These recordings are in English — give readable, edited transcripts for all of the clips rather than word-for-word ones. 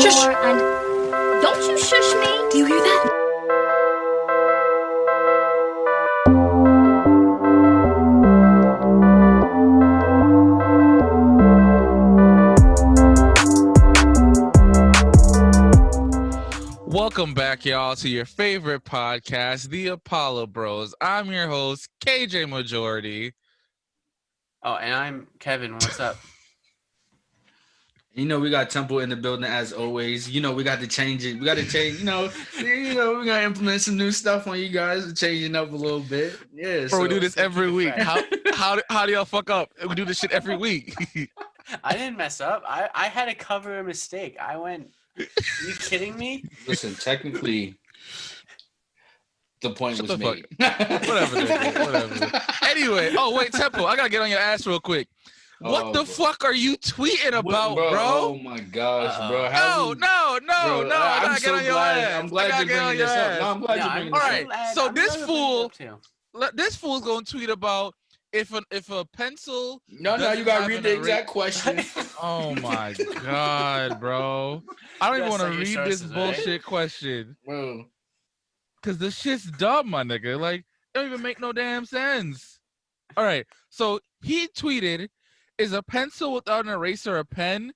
Shush. And don't you shush me. Do you hear that? Welcome back, y'all, to your favorite podcast, the Apollo Bros. I'm your host, KJ Majority. Oh, and I'm Kevin. What's up? You know, we got Temple in the building as always. You know, we got to change it. We got to change, we got to implement some new stuff on you guys, changing up a little bit. Yeah. Bro, we do this every week. How do y'all fuck up? We do this shit every week. I didn't mess up. I had to cover a mistake. I went, are you kidding me? Listen, technically, the point Shut was the made. Whatever. Anyway, wait, Temple, I got to get on your ass real quick. What the fuck are you tweeting about, bro? Oh my gosh, bro. No, I gotta get on your ass. I'm glad you're bringing this up. No, I'm glad you're bringing this up. All right, so this fool's gonna tweet about if a pencil. No, you gotta read the exact question. Oh my god, bro! I don't even want to read this bullshit question, bro. Cause this shit's dumb, my nigga. Like, it don't even make no damn sense. All right, so he tweeted, "Is a pencil without an eraser a pen?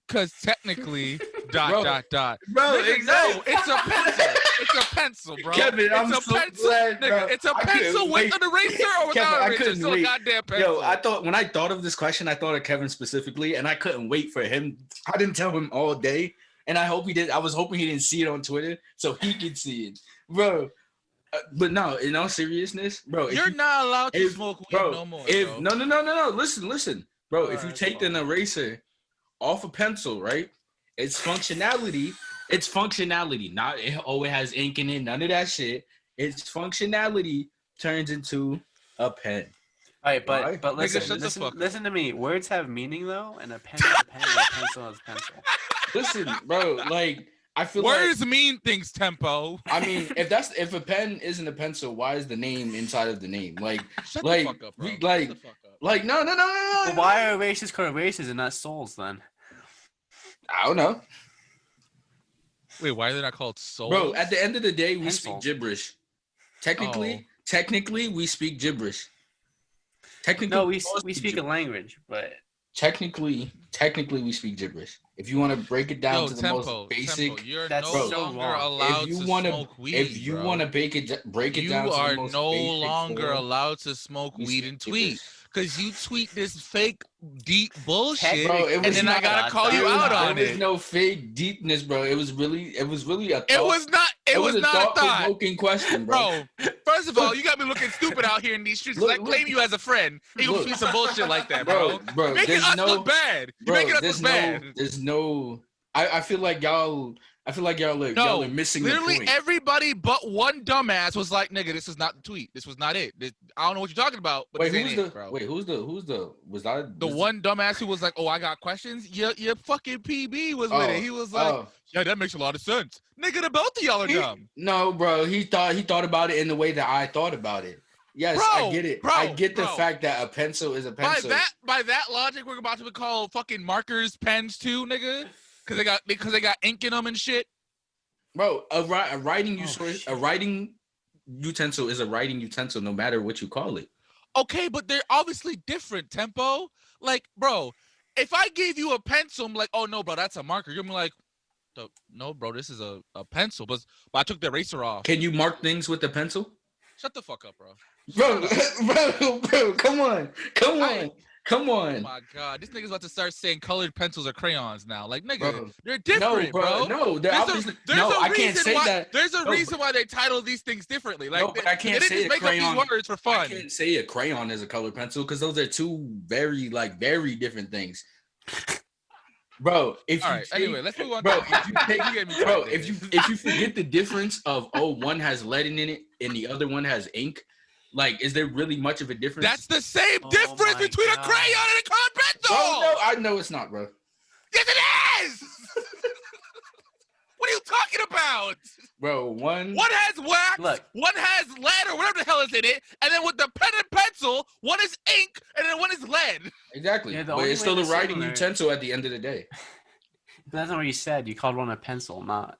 Cause technically, Bro, Bro, exactly. no, it's a pencil. It's a pencil, bro. Kevin, I'm so glad, bro. It's a pencil with an eraser or without an eraser. So a goddamn pencil. Yo, when I thought of this question, I thought of Kevin specifically, and I couldn't wait for him. I didn't tell him all day, and I hope he did. I was hoping he didn't see it on Twitter so he could see it, bro. But no, in all seriousness, bro, you're not allowed to smoke weed no more. No. Listen, bro. If you take an eraser off a pencil, right? It's functionality. Not it has ink in it. None of that shit. Its functionality turns into a pen. All right, but listen to me. Words have meaning though, and a pen is a pen, and a pencil is a pencil. Listen, bro. Like I feel words mean things. Tempo. I mean, if a pen isn't a pencil, why is the name inside of the name? Like, shut the fuck up, bro. Like, no. Well, why are erasers called erasers and not souls then? I don't know. Wait, why are they not called souls? Bro, at the end of the day, we speak gibberish. Technically, we speak gibberish. Technically, no, we speak a language, but technically, we speak gibberish. If you want to break it down to the most basic, you're no longer allowed to smoke weed. If you want to break it down, you are no longer allowed to smoke weed and tweet. Because you tweet this fake deep bullshit, bro, and then I gotta call you out on it. There was no fake deepness, bro. It was really a thought. It was not a thought-provoking question, bro. First of all, you got me looking stupid out here in these streets. I claim you as a friend. You gonna tweet some bullshit like that, bro. Bro, making us look bad. You're making us look bad. There's no. I feel like y'all are missing the point. Literally everybody but one dumbass was like, "Nigga, this is not the tweet. This was not it. I don't know what you're talking about." But who's the? Was that the one dumbass who was like, "Oh, I got questions." Your fucking PB was with it. He was like, "Yeah, that makes a lot of sense." Nigga, the both of y'all are dumb. No, bro. He thought about it in the way that I thought about it. Yes, bro, I get it. I get the fact that a pencil is a pencil. By that logic, we're about to call fucking markers pens too, nigga. Because they got ink in them and shit. Bro, a writing utensil is a writing utensil no matter what you call it. Okay, but they're obviously different, Tempo. Like, bro, if I gave you a pencil, I'm like, oh no, bro, that's a marker. You're like, no, bro, this is a pencil. But I took the eraser off. Can you mark things with a pencil? Shut the fuck up, bro. Bro, come on. Oh my god, this nigga's about to start saying colored pencils or crayons now. Like, nigga, they're different, bro. No, I can't say that. There's a reason why they title these things differently. Like, but I can't say make up these words for fun. I can't say a crayon is a colored pencil because those are two very different things. Bro, anyway, let's move on. Bro, if you forget the difference of one has lead in it and the other one has ink. Like, is there really much of a difference? That's the same difference between a crayon and a colored pencil. Oh, no, I know it's not, bro. Yes, it is. What are you talking about? Bro, one has wax, one has lead or whatever the hell is in it, and then with the pen and pencil, one is ink and then one is lead. Exactly, but it's still a writing utensil at the end of the day. That's not what you said. You called one a pencil, not.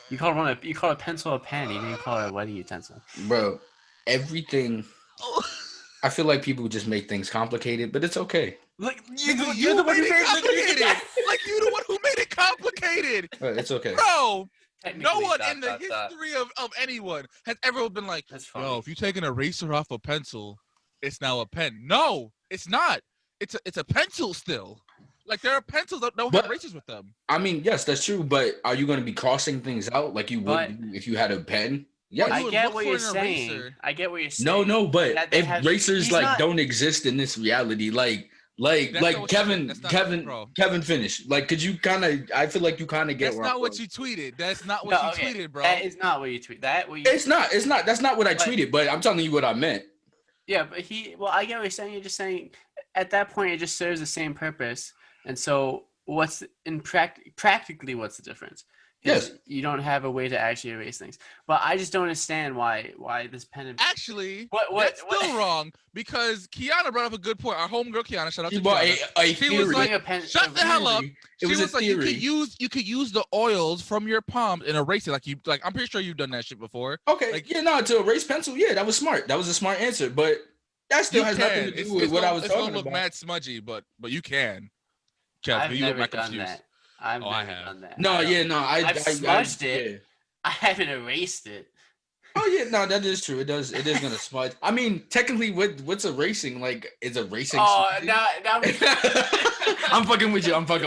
You called a pencil a pen. You didn't call it a wedding utensil. Bro, everything. I feel like people just make things complicated, but it's okay. Like you're the one who made it complicated. Like you're the one who made it complicated. It's okay, bro. No one in the history of anyone has ever been like, yo, if you take an eraser off a pencil, it's now a pen. No, it's not. It's a pencil still. Like there are pencils that don't have erasers with them. I mean, yes, that's true. But are you going to be crossing things out like you would if you had a pen? Yeah, I get what you're saying. I get what you're saying. No, but if erasers don't exist in this reality, like Kevin finished. Like, could you kind of? I feel like you kind of get. That's not what you tweeted. That's not what you tweeted, bro. That is not what you tweeted. It's not. That's not what I tweeted. But I'm telling you what I meant. Yeah, but I get what you're saying. You're just saying at that point it just serves the same purpose. And so, what's practically what's the difference? Yes, you don't have a way to actually erase things. But I just don't understand why this pen. Actually, that's still wrong because Kiana brought up a good point. Our homegirl Kiana, shout out to Kiana. She was like, "Shut the hell up." She was like, "You could use the oils from your palm and erase it." Like I'm pretty sure you've done that shit before. Okay, to erase pencil, yeah, that was smart. That was a smart answer, but that still has nothing to do with what I was talking about. It's gonna look mad smudgy, but you can. I've never done that. I have done that. No, I've smudged it. Yeah. I haven't erased it. Oh yeah, no, that is true. It is gonna smudge. I mean, technically, what's erasing? Like, is erasing? Oh, now I'm fucking with you. I'm not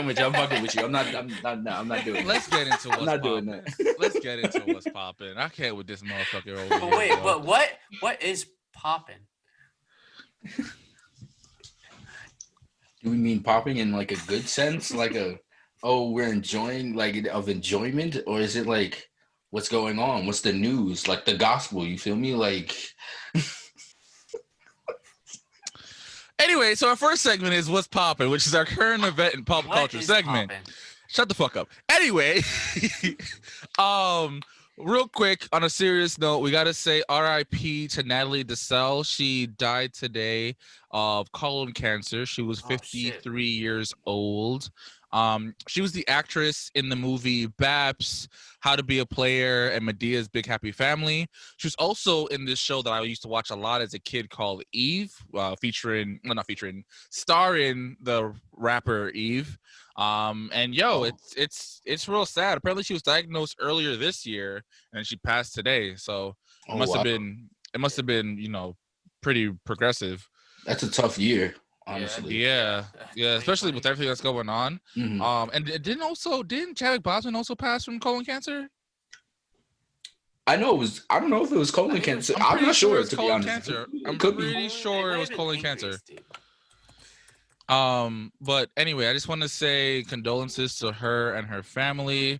doing. Let's get into what's I'm not doing that. Let's get into what's popping. I can't with this motherfucker over here. But wait, but what is popping? Do we mean popping in like a good sense, like we're enjoying, like of enjoyment, or is it like what's going on? What's the news? Like the gospel, you feel me? Like. Anyway, so our first segment is what's popping, which is our current event and pop culture segment. Poppin'? Shut the fuck up. Anyway, real quick, on a serious note, we got to say R.I.P. to Natalie Desselle. She died today of colon cancer. She was 53 years old. She was the actress in the movie Baps, How to Be a Player, and Medea's Big Happy Family. She was also in this show that I used to watch a lot as a kid called Eve, starring the rapper Eve. It's real sad. Apparently she was diagnosed earlier this year and she passed today. So it must have been, pretty progressive. That's a tough year, honestly. Yeah, especially with everything that's going on. Mm-hmm. And didn't Chadwick Boseman also pass from colon cancer? I don't know if it was colon cancer. I'm not sure, to be honest. Cancer. I'm pretty sure it was colon cancer. But anyway, I just want to say condolences to her and her family.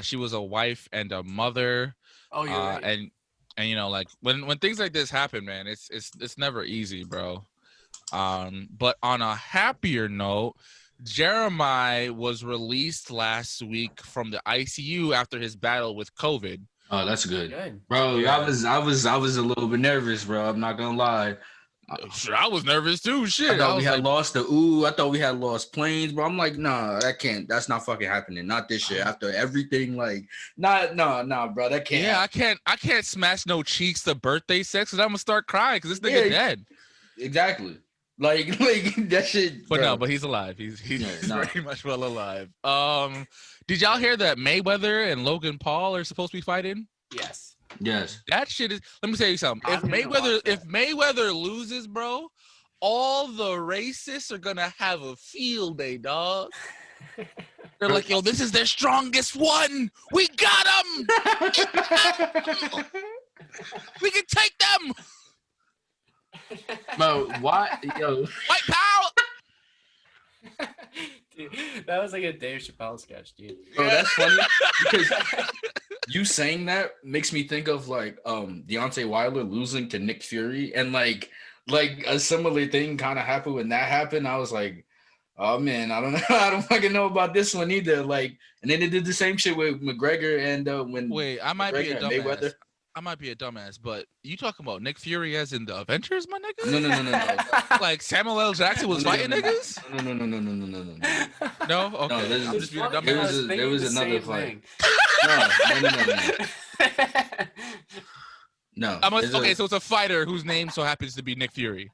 She was a wife and a mother. Oh, you're right. And like when things like this happen, man, it's never easy, bro. But on a happier note, Jeremiah was released last week from the ICU after his battle with COVID. Oh, that's good. Bro. Yeah. I was a little bit nervous, bro. I'm not gonna lie. I was nervous too. Shit. I thought we had lost planes, bro. I'm like, nah, that's not fucking happening. Not this year. After everything, like, nah, bro. That can't. Yeah, I can't smash no cheeks to birthday sex because I'm gonna start crying because this nigga dead. Exactly. Like that shit. But bro. No, but he's alive. He's very much well alive. Did y'all hear that Mayweather and Logan Paul are supposed to be fighting? Yes. That shit is. Let me tell you something. If Mayweather loses, bro, all the racists are gonna have a field day, dog. They're like, yo, this is their strongest one. We got them. We can take them. Bro, why, yo? White power. Dude, that was like a Dave Chappelle sketch, dude. Bro, that's funny because you saying that makes me think of like Deontay Wilder losing to Nick Fury, and like a similar thing kind of happened when that happened. I was like, oh man, I don't know, I don't fucking know about this one either. Like, and then they did the same shit with McGregor and when I might be a dumbass. Mayweather. I might be a dumbass, but you talking about Nick Fury as in the Avengers, my nigga? No. Like Samuel L. Jackson was fighting niggas? No. No, okay. No, there's- I'm just being a there dumbass. was there was another fight. No. Okay, so it's a fighter whose name so happens to be Nick Fury.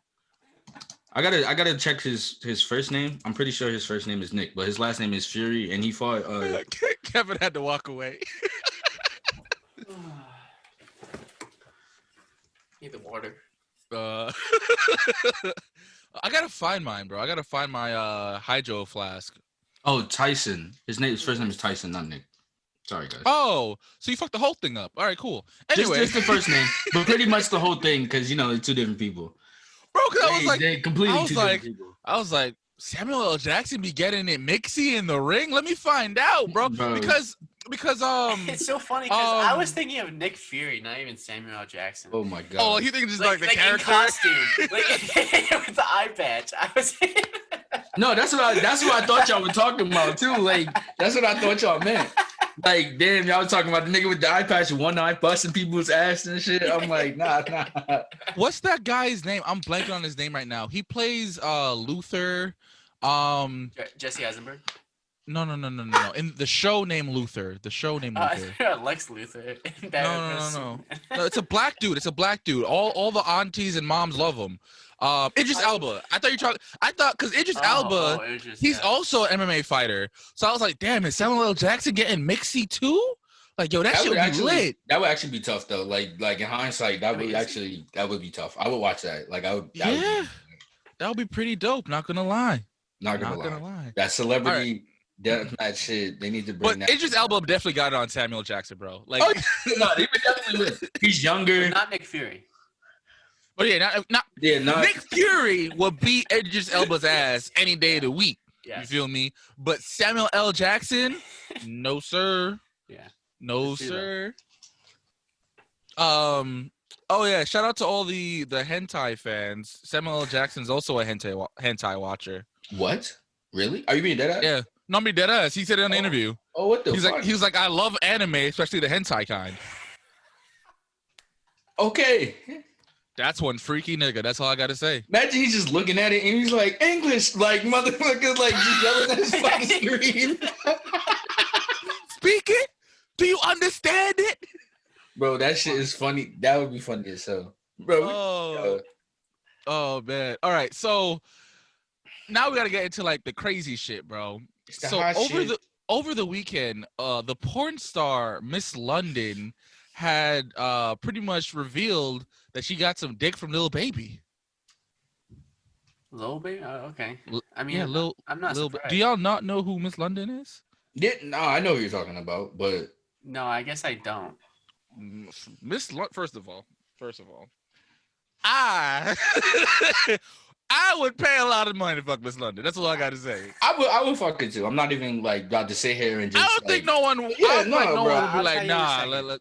I gotta check his first name. I'm pretty sure his first name is Nick, but his last name is Fury, and he fought. Kevin had to walk away. Need the water. I gotta find mine, bro. I gotta find my hydro flask. Oh, Tyson. His first name is Tyson, not Nick. Sorry, guys. Oh, so you fucked the whole thing up. All right, cool. Anyway, just the first name, but pretty much the whole thing, because it's two different people. bro, because They completely two like, different people. I was like, Samuel L. Jackson be getting it mixy in the ring. Let me find out, bro. Because It's so funny because I was thinking of Nick Fury, not even Samuel L. Jackson. Oh my god. Oh, you think just like the character in costume, like with the eye patch. I was. No, that's what I thought y'all were talking about too. Like that's what I thought y'all meant. Like, damn, y'all was talking about the nigga with the eye patch and one eye busting people's ass and shit. I'm like, nah. What's that guy's name? I'm blanking on his name right now. He plays Luther. Jesse Eisenberg. No. In the show named Luther. The show named Luther. Lex Luthor. No. No, it's a black dude. All the aunties and moms love him. Idris Elba. I thought because Idris Elba, he's also an MMA fighter. So I was like, damn, is Samuel L. Jackson getting mixy too? Like, yo, that shit would be lit. That would actually be tough though. Like in hindsight, that would be tough. I would watch that. Like that would be pretty dope. Not gonna lie. Not gonna lie. That celebrity deathmatch shit. They need to bring that. But Idris Elba definitely got it on Samuel Jackson, bro. Like, no, he definitely would. He's younger. Not Nick Fury. But Nick Fury would beat Idris Elba's ass any day of the week. Yes. You feel me? But Samuel L. Jackson, no sir. Yeah. No sir. Oh yeah, shout out to all the hentai fans. Samuel L. Jackson's also a hentai watcher. What? Really? Are you being dead ass? Yeah. No, I'm being dead ass. He said it on the interview. Oh, what the fuck? He was like, I love anime, especially the hentai kind. Okay. That's one freaky nigga. That's all I gotta say. Imagine he's just looking at it and he's like, English, like motherfucker, like just yelling at his fucking screen. Speak it? Do you understand it? Bro, that shit is funny. That would be funny as hell. Bro. Oh man. All right. So now we gotta get into like the crazy shit, bro. So over the weekend, the porn star Ms.London had pretty much revealed that she got some dick from Lil Baby. Lil Baby? Oh, okay. I mean, yeah, I'm not surprised. Do y'all not know who Ms.London is? Yeah, no, I know who you're talking about, but no, I guess I don't. First of all, I would pay a lot of money to fuck Ms.London. That's all I gotta say. I would fuck it too. I'm not even like about to sit here and just. I don't think no one. Yeah, I don't think no bro. one would be like, nah.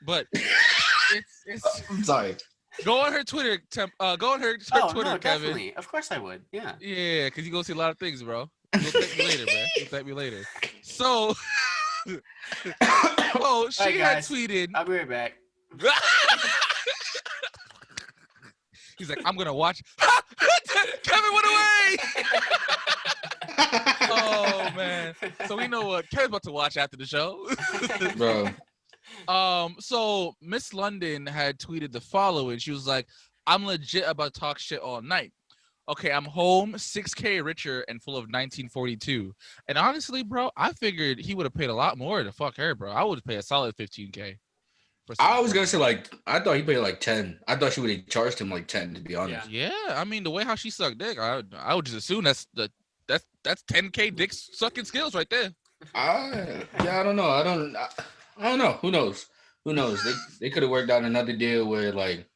But it's. I'm sorry. Go on her Twitter. Go on her Twitter, no, Kevin. Definitely. Of course I would. Yeah. Yeah, because you go see a lot of things, bro. You'll thank me later, man. You'll thank me later. So, she had tweeted. I'll be right back. He's like, I'm gonna watch. Kevin went away. Oh man. So we know what Kevin's about to watch after the show, bro. So Ms.London had tweeted the following. She was like, I'm legit about to talk shit all night. Okay, I'm home, 6K richer and full of 1942. And honestly, bro, I figured he would have paid a lot more to fuck her, bro. I would pay a solid 15K. I was gonna say I thought he paid like 10. I thought she would have charged him like 10, to be honest. Yeah, I mean the way how she sucked dick, I would just assume that's 10K dick sucking skills right there. I don't know. I don't know. Who knows? They could have worked out another deal where like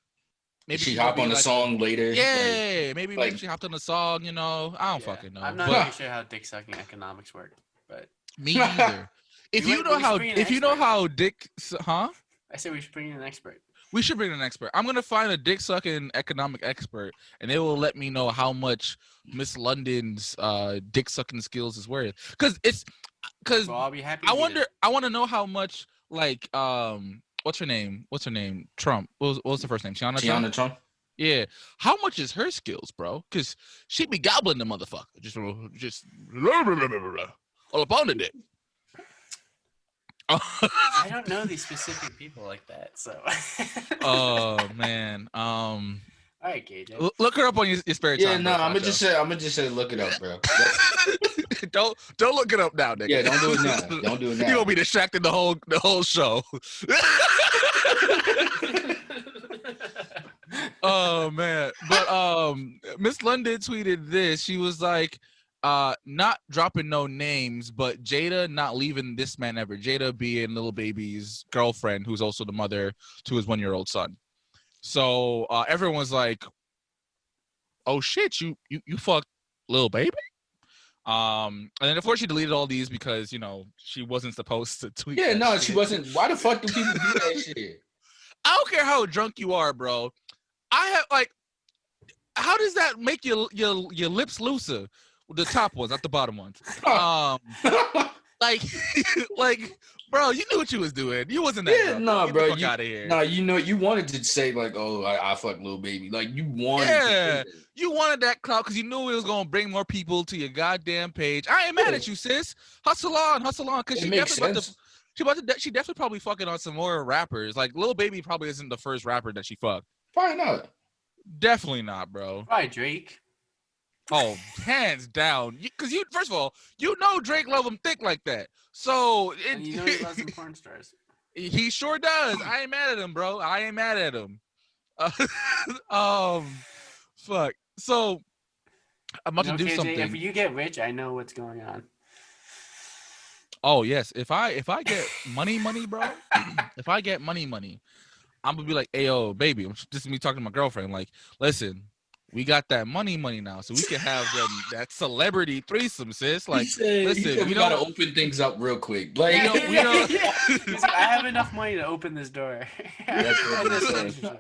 maybe she hop on the song later. Yeah, maybe she hopped on the song. You know, I don't fucking know. I'm not really sure how dick sucking economics work, but me neither. If you know how dick, huh? I say we should bring in an expert. We should bring in an expert. I'm gonna find a dick sucking economic expert, and they will let me know how much Ms.London's dick sucking skills is worth. Because I'll be happy. I want to know how much like what's her name? Trump. What was the first name? Teyana Trump. Yeah. How much is her skills, bro? Because she be gobbling the motherfucker. Just all up on the dick. I don't know these specific people like that, so. Oh man. All right, KJ. Look her up on your spare time. Yeah, no, I'm gonna just say look it up, bro. don't look it up now, nigga. Yeah, don't do it now. Don't do it now. You gonna be distracted the whole show. Oh man. But Ms.London tweeted this. She was like, not dropping no names, but Jada not leaving this man ever. Jada being Lil Baby's girlfriend, who's also the mother to his 1-year-old son. So everyone's like, oh shit, you fucked Lil Baby? And then of course she deleted all these because, you know, she wasn't supposed to tweet. Yeah, no, shit. she wasn't. Why the fuck do people do that shit? I don't care how drunk you are, bro. I have like, how does that make your lips looser? The top ones, not the bottom ones. Like, bro, you knew what you was doing. You wasn't that. Yeah, drunk. no, Get bro. the fuck out of here. No, you know, you wanted to say like, "Oh, I fucked Lil Baby." Like you wanted. Yeah, to you wanted that clout because you knew it was gonna bring more people to your goddamn page. I ain't mad at you, sis. Hustle on, because she definitely probably fucking on some more rappers. Like Lil Baby probably isn't the first rapper that she fucked. Probably not. Definitely not, bro. Probably Drake. Oh, hands down. Because you, first of all, you know Drake love him thick like that. So And you know he loves some porn stars. he sure does. I ain't mad at him, bro. I ain't mad at him. Fuck. So I'm about to do KJ, something. if you get rich, I know what's going on. Oh yes, if I get money, bro. If I get money, I'm gonna be like, "Hey, yo, baby," this is me talking to my girlfriend. Like, listen, we got that money now, so we can have that celebrity threesome, sis. Like, listen, we gotta open things up real quick. Like, we don't. I have enough money to open this door. That's what I'm saying.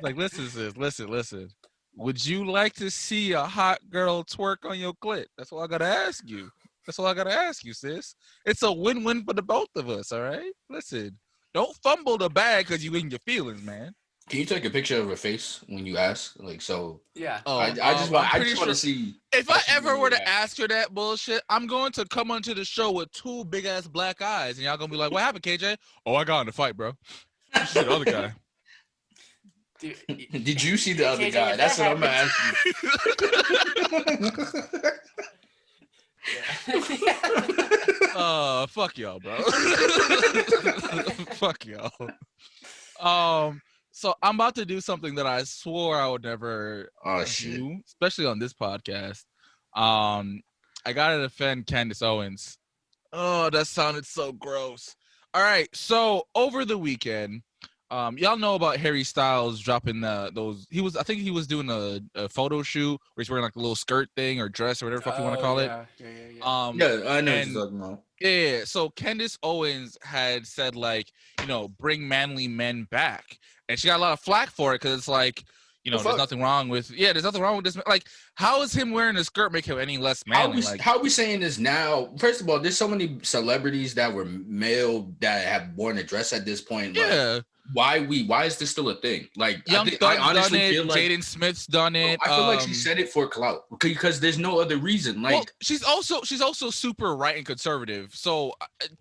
Like, listen, sis, listen. Would you like to see a hot girl twerk on your clit? That's all I gotta ask you. Sis. It's a win-win for the both of us. All right. Listen, don't fumble the bag because you in your feelings, man. Can you take a picture of her face when you ask? Like, so. Yeah. Oh, I just want to see. If I ever were to ask her that bullshit, I'm going to come onto the show with 2 big ass black eyes, and y'all gonna be like, "What happened, KJ?" "Oh, I got in the fight, bro." Shit, the other guy. Dude, did you see the other KJ, guy? That's what I'm gonna ask you. Fuck y'all, bro. Fuck y'all. So I'm about to do something that I swore I would never do, especially on this podcast. I gotta defend Candace Owens. Oh, that sounded so gross. All right, so over the weekend, y'all know about Harry Styles dropping those. I think he was doing a photo shoot where he's wearing like a little skirt thing or dress or whatever the fuck you want to call it. Yeah. Yeah, I know what you're talking about. Yeah, so Candace Owens had said, like, you know, bring manly men back. And she got a lot of flack for it because it's like, you know, there's nothing wrong with this. Like, how is him wearing a skirt make him any less manly? How are we saying this now? First of all, there's so many celebrities that were male that have worn a dress at this point. Yeah. Like, why is this still a thing? Like, Young I honestly done it, feel like Jaden Smith's done it. I feel like she said it for clout because there's no other reason. Like, well, she's also super right and conservative, so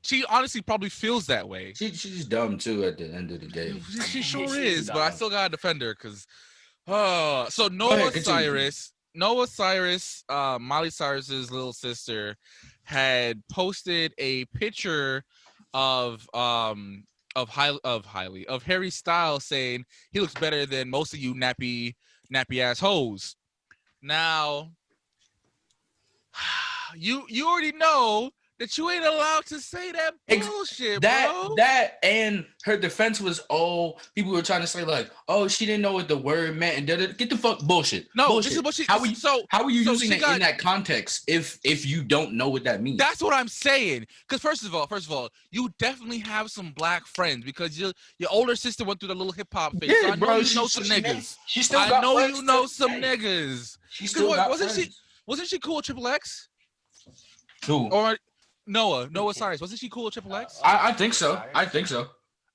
she honestly probably feels that way. She's dumb too at the end of the day. She sure is, but I still gotta defend her because. So Noah Cyrus, Miley Cyrus's little sister, had posted a picture of Harry Styles saying he looks better than most of you nappy ass hoes. Now, you already know that you ain't allowed to say that bullshit, bro. That and her defense was, people were trying to say like, she didn't know what the word meant, and get the fuck bullshit. No, bullshit. This is what she. How are you using it in that context if you don't know what that means? That's what I'm saying. Because first of all, you definitely have some black friends because your older sister went through the little hip hop phase. Yeah, so I know bro, you know some niggas. She still I know you know some niggas. She still got friends. Wasn't she cool with Triple X? Who? Or Noah Cyrus. Wasn't she cool with Triple X? I think so.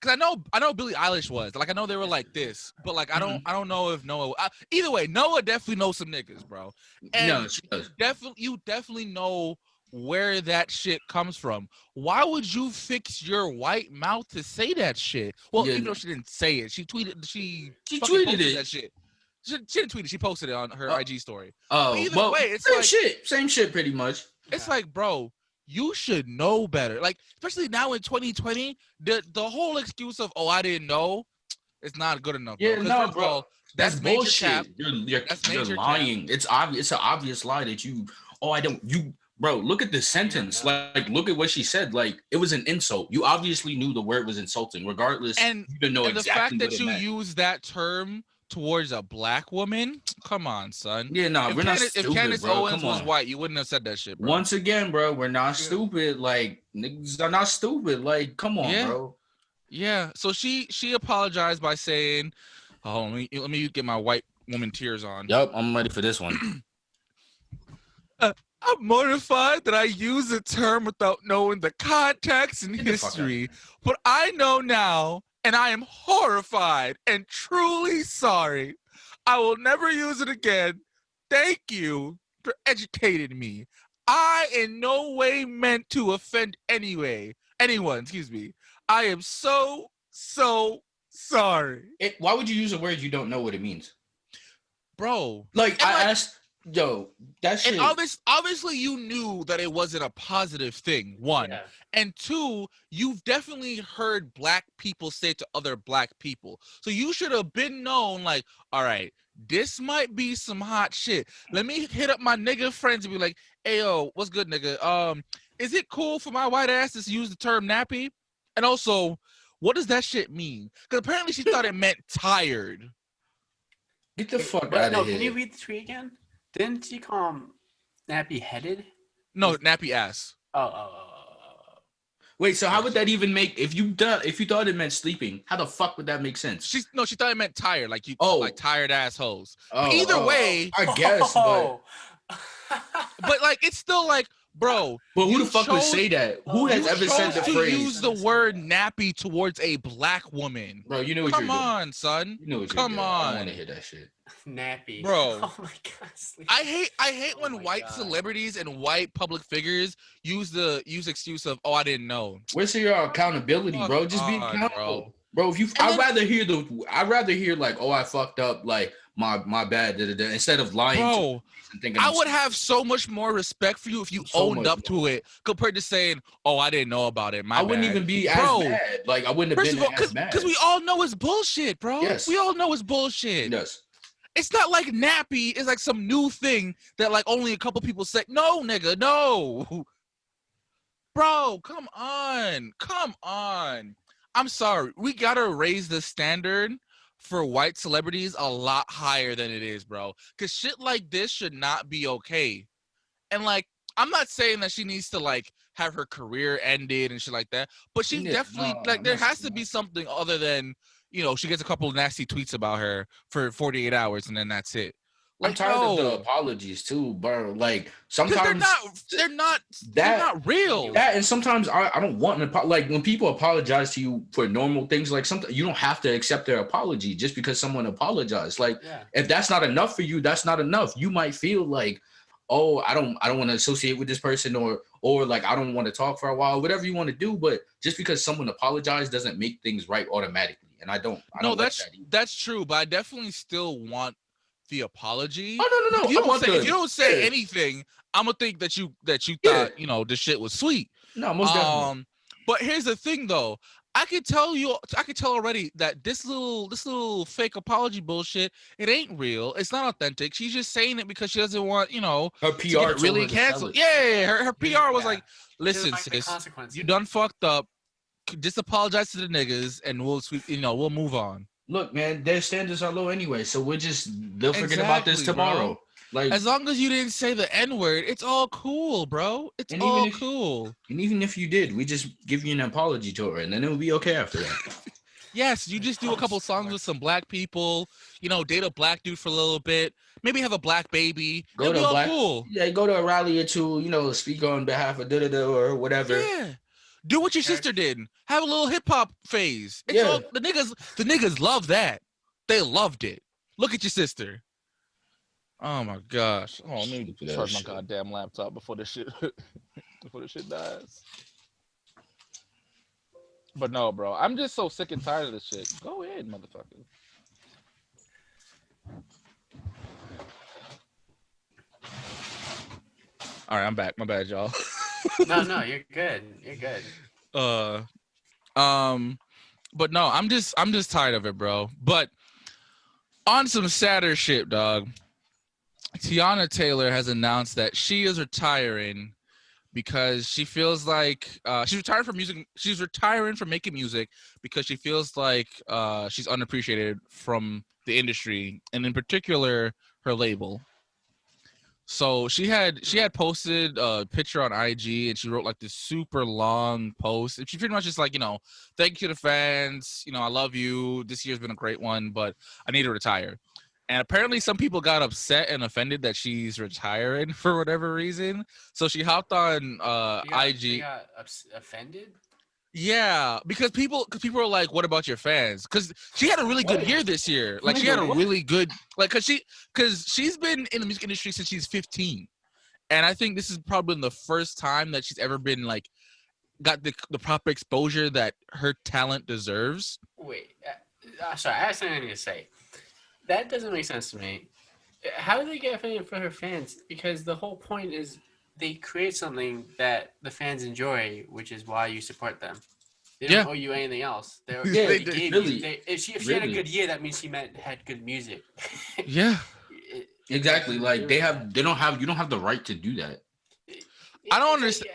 Because I know Billie Eilish was like I know they were like this, but like I don't know if Noah. Either way, Noah definitely knows some niggas, bro. And No, she does. you definitely know where that shit comes from. Why would you fix your white mouth to say that shit? Well, Yeah. even though she didn't say it, she tweeted. She fucking tweeted posted it. that shit. She didn't tweet it. She posted it on her IG story. Oh, But either well, way, it's same like shit. Same shit, pretty much. it's like, bro, you should know better. Like, especially now in 2020, the whole excuse of I didn't know, it's not good enough. Yeah, bro. 'Cause no, first of bro. all, That's major bullshit. cap. You're major lying. It's obvious. It's an obvious lie that you. Oh, I don't. You, bro. Look at the sentence. Like, look at what she said. Like, it was an insult. You obviously knew the word was insulting, regardless. And you didn't know and exactly the fact what that it you meant. use that term towards a black woman, come on, son. Yeah, no, we're not If stupid, Candace bro. Owens Come was on. white, you wouldn't have said that shit, bro. Once again, bro, we're not stupid. Like, niggas are not stupid. Like, come on, bro. Yeah. So she apologized by saying, "Oh, let me get my white woman tears on." Yup, I'm ready for this one. I'm mortified that I use the term without knowing the context and Get the fuck history, but I know now, and I am horrified and truly sorry. I will never use it again. Thank you for educating me. I in no way meant to offend anyone, excuse me. I am so sorry. Why would you use a word you don't know what it means? Bro. Like, I asked, yo, that shit. And obviously you knew that it wasn't a positive thing, one. Yeah. And two, you've definitely heard black people say to other black people. So you should have been known, like, all right, this might be some hot shit. Let me hit up my nigga friends and be like, hey, yo, what's good, nigga? Is it cool for my white ass to use the term nappy? And also, what does that shit mean? Because apparently she thought it meant tired. Get the fuck But out no, of here. can you read the tweet again? Didn't she call him nappy headed? No, nappy ass. Oh. Wait, so how would that even make if you thought it meant sleeping? How the fuck would that make sense? She thought it meant tired, like like tired assholes. Oh, Either way, I guess, but but like it's still like, bro. But who the fuck would say that? Who has ever said the to phrase? Use the word nappy towards a black woman. Bro, you know what Come you're doing. on, son. You know what Come you're doing. I on. don't want to hear that shit. Nappy. Bro. Oh my god. Sleep. I hate Oh when my white God. celebrities and white public figures use excuse of I didn't know. Where's your accountability, bro? Fuck Just be on, accountable. Bro, if you And I'd rather hear like, I fucked up, like my bad, instead of lying Bro, and thinking I would have so much more respect for you if you owned up to it compared to saying, I didn't know about it. I wouldn't even be as mad. Like I wouldn't have been as mad. Because we all know it's bullshit, bro. Yes. We all know it's bullshit. Yes. It's not like nappy is like some new thing that like only a couple people say. No, nigga, no. Bro, come on. I'm sorry. We gotta raise the standard for white celebrities a lot higher than it is, bro. Because shit like this should not be okay. And like, I'm not saying that she needs to like have her career ended and shit like that, but she definitely there has to be something other than, she gets a couple of nasty tweets about her for 48 hours and then that's it. Like, I'm tired of the apologies too, bro. Like sometimes they're not real. That and sometimes I don't want an like when people apologize to you for normal things. Like sometimes you don't have to accept their apology just because someone apologized. Like if that's not enough for you, that's not enough. You might feel like, I don't want to associate with this person or like I don't want to talk for a while, whatever you want to do. But just because someone apologized doesn't make things right automatically. And I don't. That's true. But I definitely still want the apology. Oh no. If you don't say anything, I'm gonna think that you thought the shit was sweet. No, most definitely. But here's the thing though. I could tell already that this little fake apology bullshit, it ain't real. It's not authentic. She's just saying it because she doesn't want, her PR to really cancel. Yeah, her PR was like, listen, sis, you done fucked up. Just apologize to the niggas and we'll move on. Look, man, their standards are low anyway, so they'll forget about this tomorrow. Bro. Like, as long as you didn't say the N-word, it's all cool, bro. It's all cool. And even if you did, we just give you an apology tour, and then it'll be okay after that. Yes, you just do a couple songs with some black people, date a black dude for a little bit, maybe have a black baby. It'll be all cool. Yeah, go to a rally or two, speak on behalf of da-da-da or whatever. Yeah. Do what your sister did. Have a little hip hop phase. It's all the niggas love that. They loved it. Look at your sister. Oh my gosh. Oh, let me charge my goddamn laptop before this shit dies. But no, bro. I'm just so sick and tired of this shit. Go ahead, motherfucker. All right, I'm back. My bad, y'all. No, you're good. You're good. But no, I'm just tired of it, bro. But on some sadder shit, dog. Teyana Taylor has announced that she is retiring because she feels like she's retiring from music. She's retiring from making music because she feels like she's unappreciated from the industry, and in particular, her label. So she had posted a picture on IG, and she wrote like this super long post. And she pretty much just like, thank you to the fans. I love you. This year's been a great one, but I need to retire. And apparently some people got upset and offended that she's retiring for whatever reason. So she hopped on IG. She got offended? Yeah, because people are like, "What about your fans?" Because she had a really good year this year. Like she had a really good because she's been in the music industry since she's 15, and I think this is probably the first time that she's ever been like got the proper exposure that her talent deserves. Wait, sorry, I have something to say. That doesn't make sense to me. How do they get offended for her fans? Because the whole point is they create something that the fans enjoy, which is why you support them. They don't owe you anything else. If she had a good year, that means she had good music. Yeah, exactly. Like you don't have the right to do that. I don't understand.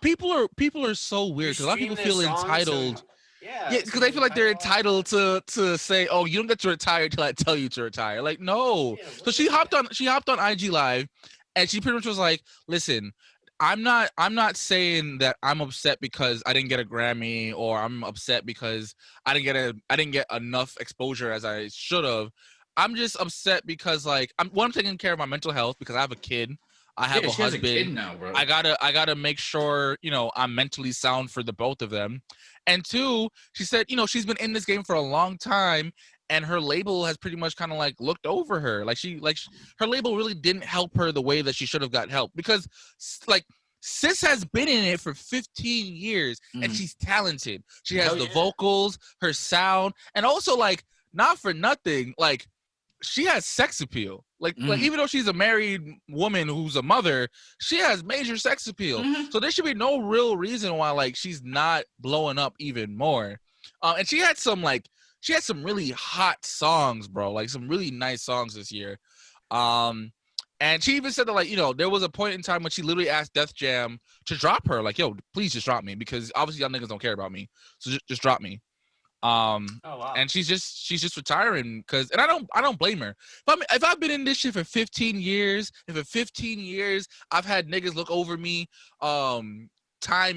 People are so weird because a lot of people feel entitled. Yeah, because they feel like they're entitled to say, "Oh, you don't get to retire until I tell you to retire." Like, no. So she hopped on IG Live, and she pretty much was like, "Listen, I'm not saying that I'm upset because I didn't get a Grammy, or I'm upset because I didn't get enough exposure as I should have. I'm just upset because like I'm taking care of my mental health because I have a kid. I have a husband. Has a kid now, bro. I gotta make sure I'm mentally sound for the both of them. And two, she said she's been in this game for a long time, and her label has pretty much kind of like looked over her. Her label really didn't help her the way that she should have got help because like Sis has been in it for 15 years and she's talented. She has the vocals, her sound, and also like not for nothing like. She has sex appeal. Like even though she's a married woman who's a mother, she has major sex appeal. So there should be no real reason why like she's not blowing up even more. And she had some really hot songs, bro. Like some really nice songs this year. And she even said that like, there was a point in time when she literally asked Def Jam to drop her. Like, yo, please just drop me because obviously y'all niggas don't care about me. So just drop me. Wow. And she's just retiring and I don't blame her. If I've been in this shit for 15 years, I've had niggas look over me time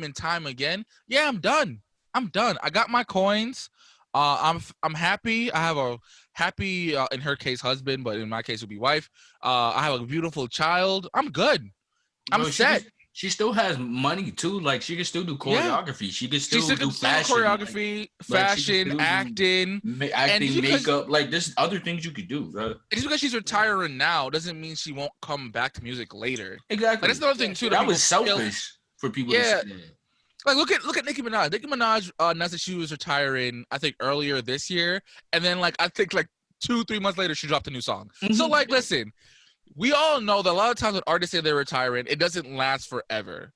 and time again, yeah, I'm done. I got my coins. I'm happy. I have a happy in her case husband, but in my case would be wife. I have a beautiful child. I'm good. I'm set. She still has money too. Like she can still do choreography. Yeah. She can still do fashion. Choreography, fashion, acting, makeup. Like there's other things you could do, bro. Just because she's retiring now doesn't mean she won't come back to music later. Exactly. Like, that's another thing too. That was selfish for people. Yeah. Like look at Nicki Minaj. Nicki Minaj announced that she was retiring, I think earlier this year, and then like I think like 2-3 months later she dropped a new song. So like, listen. We all know that a lot of times when artists say they're retiring, it doesn't last forever.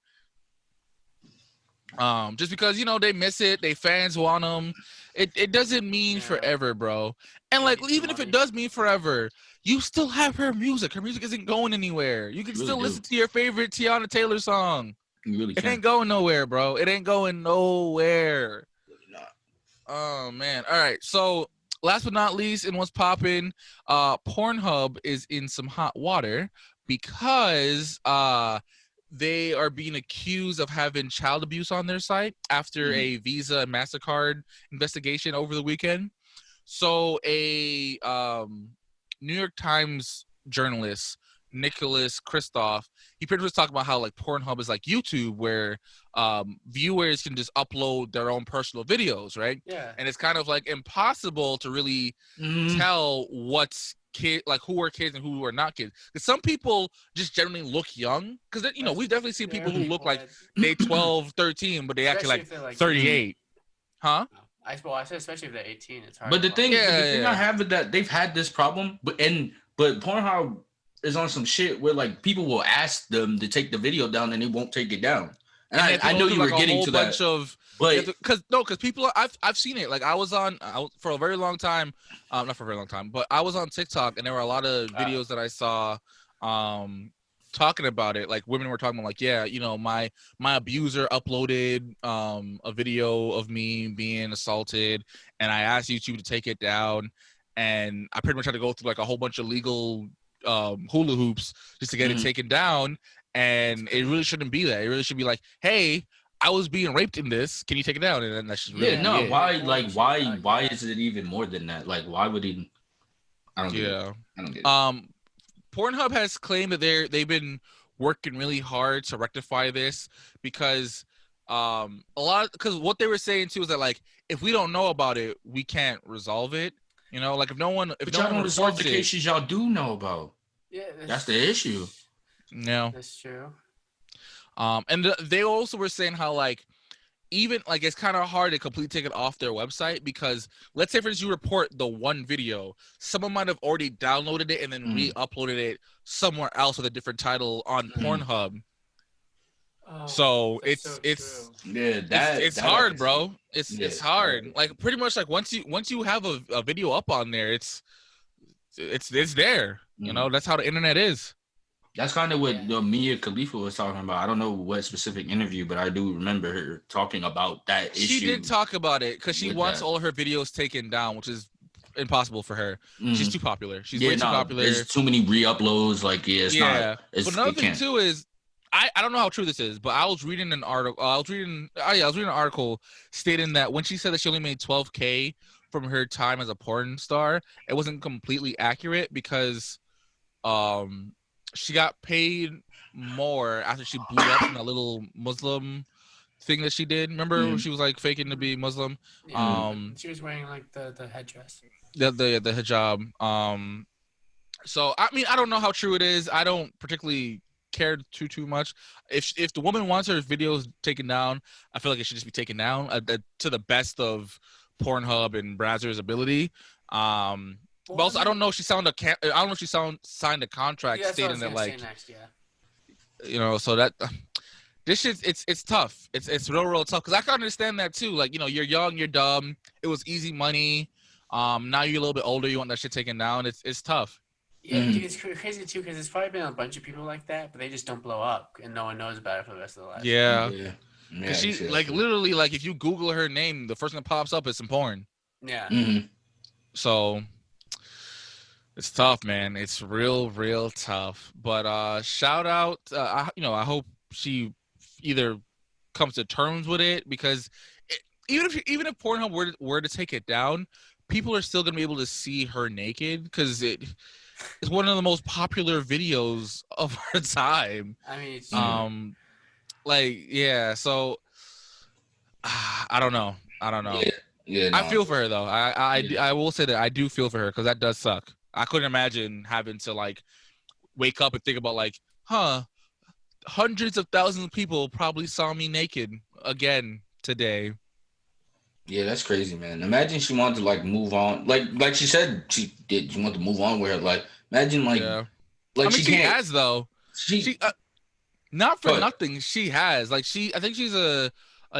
Just because, they miss it, they fans want them. It doesn't mean forever, bro. And like, even if it does mean forever, you still have her music. Her music isn't going anywhere. You can still listen to your favorite Teyana Taylor song. You really can. It ain't going nowhere, bro. It ain't going nowhere. Really not. Oh, man. All right. So, last but not least, in what's popping, Pornhub is in some hot water because they are being accused of having child abuse on their site after a Visa and MasterCard investigation over the weekend. So a New York Times journalist Nicholas Kristoff, he pretty much was talking about how like Pornhub is like YouTube, where viewers can just upload their own personal videos, right? Yeah. And it's kind of like impossible to really tell what's who are kids and who are not kids. Because some people just generally look young. Because we've definitely seen people who look like they 12, 13, but they actually like 38. Huh? I said especially if they're 18, it's hard. But the thing I have is that they've had this problem, but Pornhub is on some shit where like people will ask them to take the video down and they won't take it down. And I know you were getting to that. Because people I've seen it. Like I was for a very long time, not for a very long time, but I was on TikTok and there were a lot of videos that I saw talking about it. Like women were talking about like, yeah, my abuser uploaded a video of me being assaulted and I asked YouTube to take it down, and I pretty much had to go through like a whole bunch of legal hula hoops just to get it taken down. And it really shouldn't be that. It really should be like, hey, I was being raped in this, can you take it down? And then that's just really why is it even more than that? Like why would he? I don't get it. Pornhub has claimed that they've been working really hard to rectify this because because what they were saying too is that like if we don't know about it, we can't resolve it. Like if no one don't resolve the cases y'all do know about. Yeah, that's the issue. No, that's true. And they also were saying how like even like it's kind of hard to completely take it off their website because let's say for instance you report the one video, someone might have already downloaded it and then re-uploaded it somewhere else with a different title on Pornhub. So it's hard, bro. It's hard. Like pretty much like once you have a video up on there, it's there. That's how the internet is. That's kind of what Mia Khalifa was talking about. I don't know what specific interview, but I do remember her talking about that issue. She did talk about it because she wants all her videos taken down, which is impossible for her. She's too popular. She's way too popular. There's too many re-uploads. Like, it's not. But another thing too is, I don't know how true this is, but I was reading an article. I was reading an article stating that when she said that she only made $12,000 from her time as a porn star, it wasn't completely accurate because, she got paid more after she blew up in a little Muslim thing that she did. Remember when she was like faking to be Muslim? Yeah. She was wearing like the headdress. The hijab. So I mean I don't know how true it is. I don't particularly care too much. If the woman wants her videos taken down, I feel like it should just be taken down to the best of Pornhub and Brazzers' ability. But also, I don't know if she signed a contract stating that like, so that this shit, it's tough. It's real tough because I can understand that too. Like, you're young, you're dumb. It was easy money. Now you're a little bit older. You want that shit taken down. It's tough. Yeah, dude, it's crazy too because there's probably been a bunch of people like that, but they just don't blow up and no one knows about it for the rest of their life. Yeah. Because she like literally like if you Google her name, the first thing that pops up is some porn. Yeah. So. It's tough, man. It's real tough. But shout out. I hope she either comes to terms with it because even if Pornhub were to take it down, people are still gonna be able to see her naked because it's one of the most popular videos of our time. I mean, it's So I don't know. Yeah. I feel for her though. I will say that I do feel for her because that does suck. I couldn't imagine having to like wake up and think about like, hundreds of thousands of people probably saw me naked again today. Yeah, that's crazy, man. Imagine she wanted to like move on, like she said she did. She wanted to move on with her. Like, imagine like she has though. She not for nothing. She has like I think she's a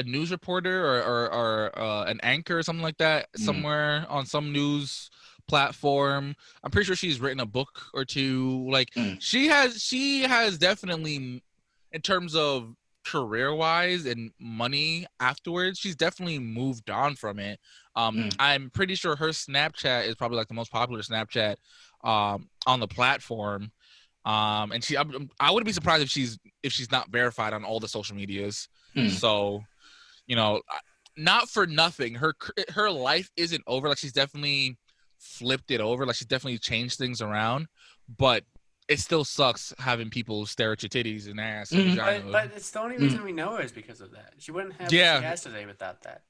news reporter or an anchor or something like that somewhere on some news platform. I'm pretty sure she's written a book or two. Like she has definitely, in terms of career wise and money afterwards, she's definitely moved on from it. I'm pretty sure her Snapchat is probably like the most popular Snapchat on the platform. And I wouldn't be surprised if she's not verified on all the social medias. So, not for nothing, her life isn't over. Like she's definitely flipped it over, like she's definitely changed things around, but it still sucks having people stare at your titties and ass and vagina. But it's the only reason we know her is because of that. She wouldn't have what she has today without that.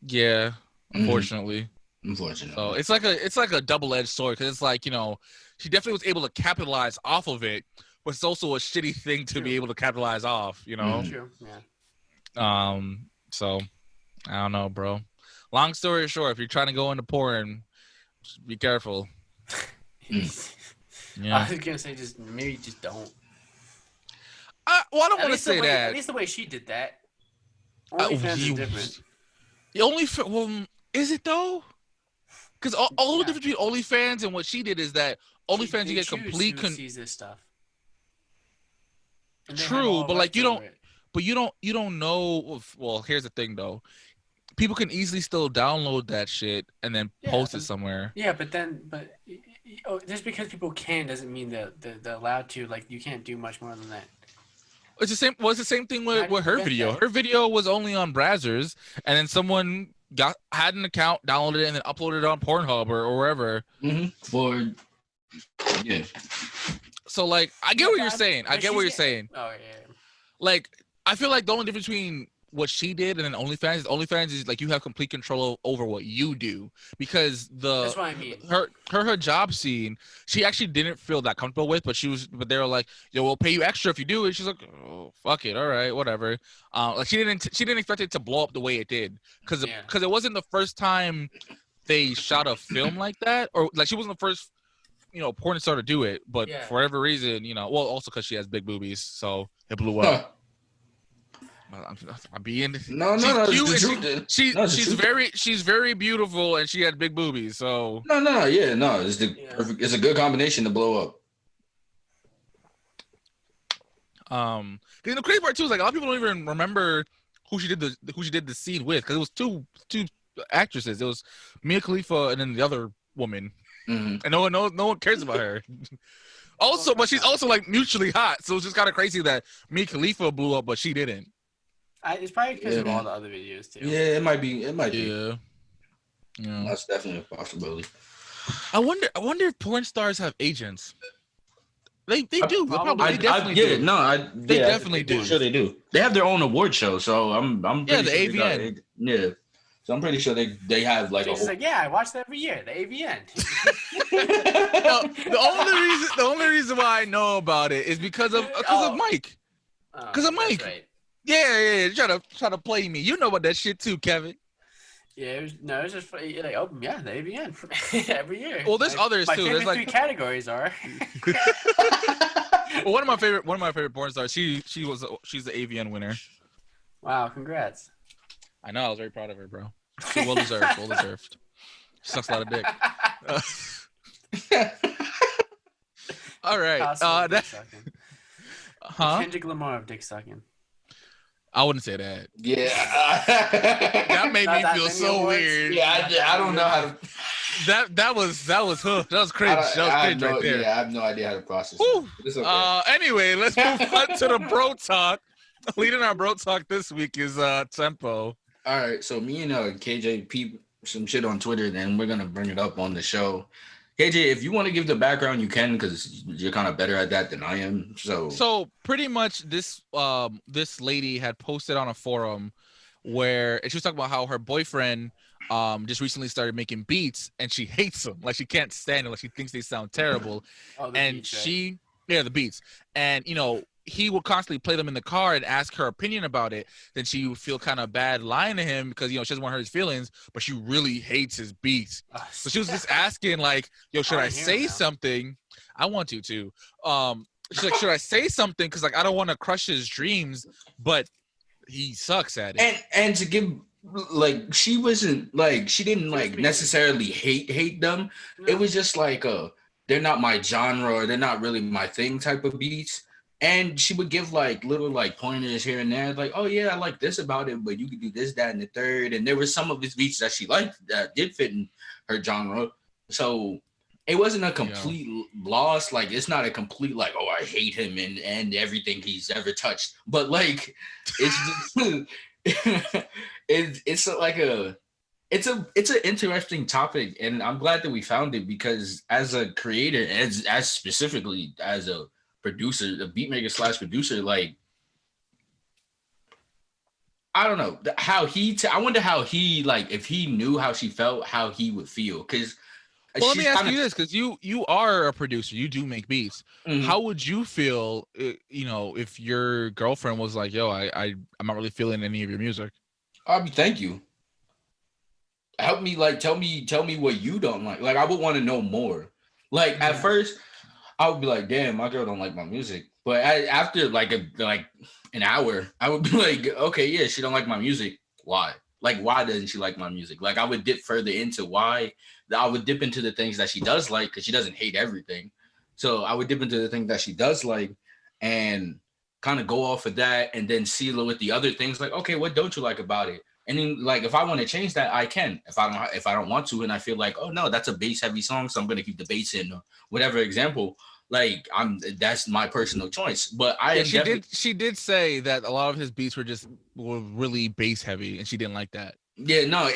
Yeah, unfortunately. So it's like a double-edged sword because it's like, you know, she definitely was able to capitalize off of it, but it's also a shitty thing to be able to capitalize off, you know. True. Yeah. So I don't know, bro. Long story short, if you're trying to go into porn, just be careful. Yeah. I was gonna say maybe just don't. Well, I don't want to say that. At least the way she did that. OnlyFans is different. Is it though? Because all the difference between OnlyFans and what she did is that OnlyFans you get complete sees this stuff. True, but like you don't know. Well, here's the thing though. People can easily still download that shit and then post it somewhere. Yeah, but just because people can doesn't mean that they're allowed to. Like, you can't do much more than that. It's the same. Well, it's the same thing with her video. Her video was only on Brazzers, and then someone had an account, downloaded it, and then uploaded it on Pornhub or wherever. Yeah. So like, I get what you're saying. I get what you're saying. Oh yeah. Like, I feel like the only difference between what she did and then OnlyFans is like you have complete control over what you do, because that's what I mean. Her hijab scene, she actually didn't feel that comfortable with, but they were like, yo, we'll pay you extra if you do it. She's like, oh, fuck it, all right, whatever. Like she didn't expect it to blow up the way it did, because it wasn't the first time they shot a film like that, or like she wasn't the first, you know, porn star to do it, but for whatever reason, you know, well, also because she has big boobies, so it blew up. I'm being she's very beautiful and she had big boobies, so it's a good combination to blow up. The crazy part too is like a lot of people don't even remember who she did the scene with, because it was two actresses. It was Mia Khalifa and then the other woman, and no one cares about her. Also, but she's also like mutually hot, so it's just kind of crazy that Mia Khalifa blew up but she didn't. It's probably because of all the other videos too. Yeah, it might be. Yeah. That's definitely a possibility. I wonder if porn stars have agents. They do. They definitely do. They definitely do. Sure, they do. They have their own award show, so I'm pretty the sure AVN. So I'm pretty sure they have like She's like, I watch that every year. The AVN. The only reason why I know about it is because of Mike. Because of Mike. Right. Yeah. Try to play me. You know about that shit too, Kevin. Yeah, it's just like, the AVN every year. Well, there's others too. There's like 3 categories are. Well, one of my favorite porn stars. She's the AVN winner. Wow! Congrats. I know. I was very proud of her, bro. Well deserved. She sucks a lot of dick. All right. Kendrick Lamar of dick sucking. I wouldn't say that. Yeah. That made me feel so weird. Yeah, I don't know how to. That was cringe. That was cringe right there. Yeah, I have no idea how to process it. It's okay. Anyway, let's move on to the bro talk. Leading our bro talk this week is Tempo. All right, so me and KJ peep some shit on Twitter, then we're gonna bring it up on the show. KJ, if you want to give the background, you can, because you're kind of better at that than I am. So pretty much this lady had posted on a forum where she was talking about how her boyfriend just recently started making beats and she hates them. Like, she can't stand it. Like, she thinks they sound terrible. The beats. And, you know, he would constantly play them in the car and ask her opinion about it. Then she would feel kind of bad lying to him because, you know, she doesn't want to hurt his feelings, but she really hates his beats. So she was just asking, like, yo, should I say something? I want to too. She's like, should I say something? Because, like, I don't want to crush his dreams, but he sucks at it. And to give, like, she wasn't, like, she didn't, like, necessarily hate them. No. It was just like, they're not my genre, or they're not really my thing type of beats. And she would give like little like pointers here and there, like, oh yeah, I like this about it, but you could do this, that, and the third. And there were some of his beats that she liked that did fit in her genre. So it wasn't a complete loss. Like, it's not a complete like, oh, I hate him and everything he's ever touched. But like, it's just, it's like it's an interesting topic, and I'm glad that we found it because as a creator, as specifically as a producer, a beat maker slash producer, like I don't know how I wonder how he like if he knew how she felt, how he would feel. Because well, let me ask you this, because you are a producer, you do make beats. Mhm. How would you feel, if your girlfriend was like, "Yo, I'm not really feeling any of your music"? I'll be thank you. Help me, like tell me what you don't like. Like I would want to know more. Like at first, I would be like, damn, my girl don't like my music. But after like an hour, I would be like, okay, yeah, she don't like my music. Why? Like, why doesn't she like my music? Like, I would dip further into why. I would dip into the things that she does like because she doesn't hate everything. So I would dip into the things that she does like and kind of go off of that and then see with the other things like, okay, what don't you like about it? And then like if I want to change that, I can. If I don't want to, and I feel like, oh no, that's a bass heavy song, so I'm gonna keep the bass in or whatever example. Like that's my personal choice. But she did say that a lot of his beats were really bass heavy, and she didn't like that. Yeah, no,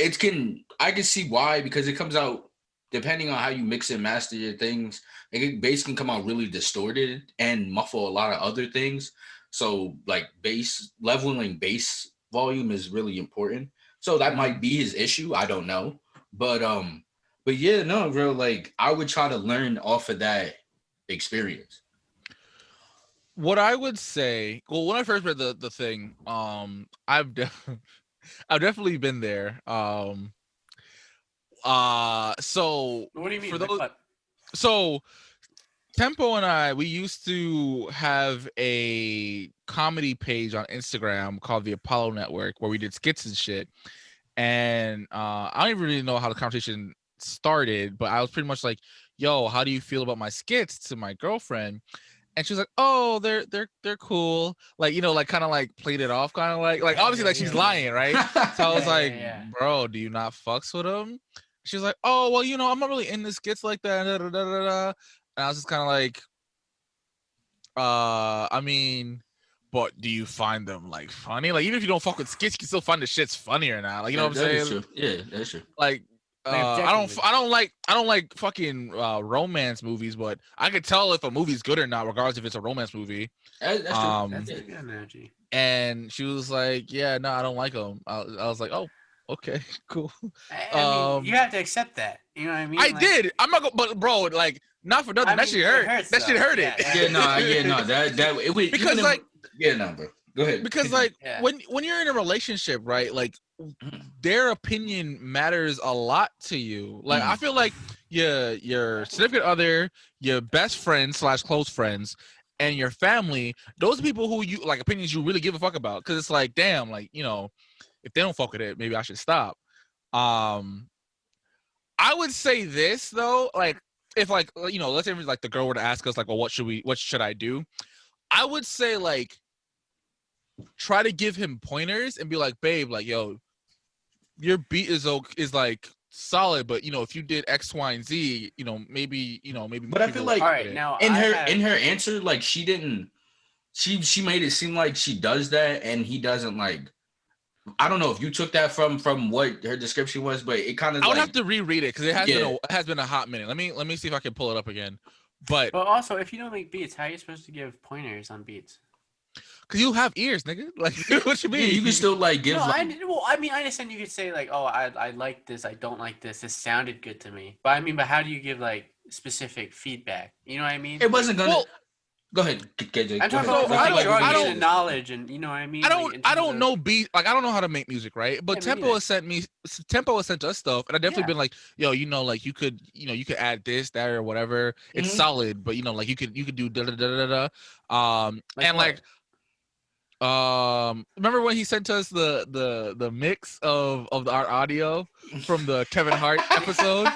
I can see why, because it comes out depending on how you mix and master your things. Like bass can come out really distorted and muffle a lot of other things. So like leveling bass volume is really important. So that might be his issue. I don't know. But yeah, no, bro, like I would try to learn off of that experience. What I would say, well, when I first read the thing, I've definitely been there. So What do you mean? for those, so Tempo and we used to have a comedy page on Instagram called the Apollo Network where we did skits and shit. And I don't even really know how the conversation started, but I was pretty much like, yo, how do you feel about my skits to my girlfriend? And she was like, oh, they're cool. Like, like kind of like played it off, kind of like obviously like she's lying, right? So I was like, bro, do you not fucks with them? She was like, oh, well, I'm not really into skits like that. Da, da, da, da, da. And I was just kind of like, I mean, but do you find them like funny? Like, even if you don't fuck with skits, you can still find the shit's funny or not. Like, you know what I'm saying? True. Yeah, that's true. Like, I don't like fucking romance movies, but I could tell if a movie's good or not, regardless if it's a romance movie. That's true. That's a good analogy. And she was like, yeah, no, I don't like them. I was like, oh, okay, cool. I mean, you have to accept that. You know what I mean? I did. I'm not gonna, but bro, like, not for nothing. That shit hurt. That shit hurt it. That it would, because like, bro. Go ahead. Because like when you're in a relationship, right? Like their opinion matters a lot to you. Like I feel like your significant other, your best friend / close friends, and your family, those are people who you like opinions you really give a fuck about. Because it's like, damn, like if they don't fuck with it, maybe I should stop. I would say this though, like if like let's say like the girl were to ask us like, well, what should I do? I would say like try to give him pointers and be like, babe, like, yo, your beat is like solid, but if you did X, Y, and Z, maybe. But I feel like, all right, now in her answer, like she didn't, she made it seem like she does that, and he doesn't like. I don't know if you took that from what her description was, but it kind of. I would have to reread it because it has been a hot minute. Let me see if I can pull it up again. But also, if you don't make beats, how are you supposed to give pointers on beats? Because you have ears, nigga. Like, what you mean? Yeah, you can still like give. No, I understand. You could say like, oh, I like this. I don't like this. This sounded good to me. But how do you give like specific feedback? You know what I mean? It wasn't gonna. Go ahead, KJ. I'm talking about I don't knowledge, and you know what I mean. I don't know beat. Like I don't know how to make music, right? But Tempo has sent us stuff, and I definitely been like, yo, like you could add this, that, or whatever. It's solid, but like you could do da da da da da. And like. Remember when he sent us the mix of our audio from the Kevin Hart episode?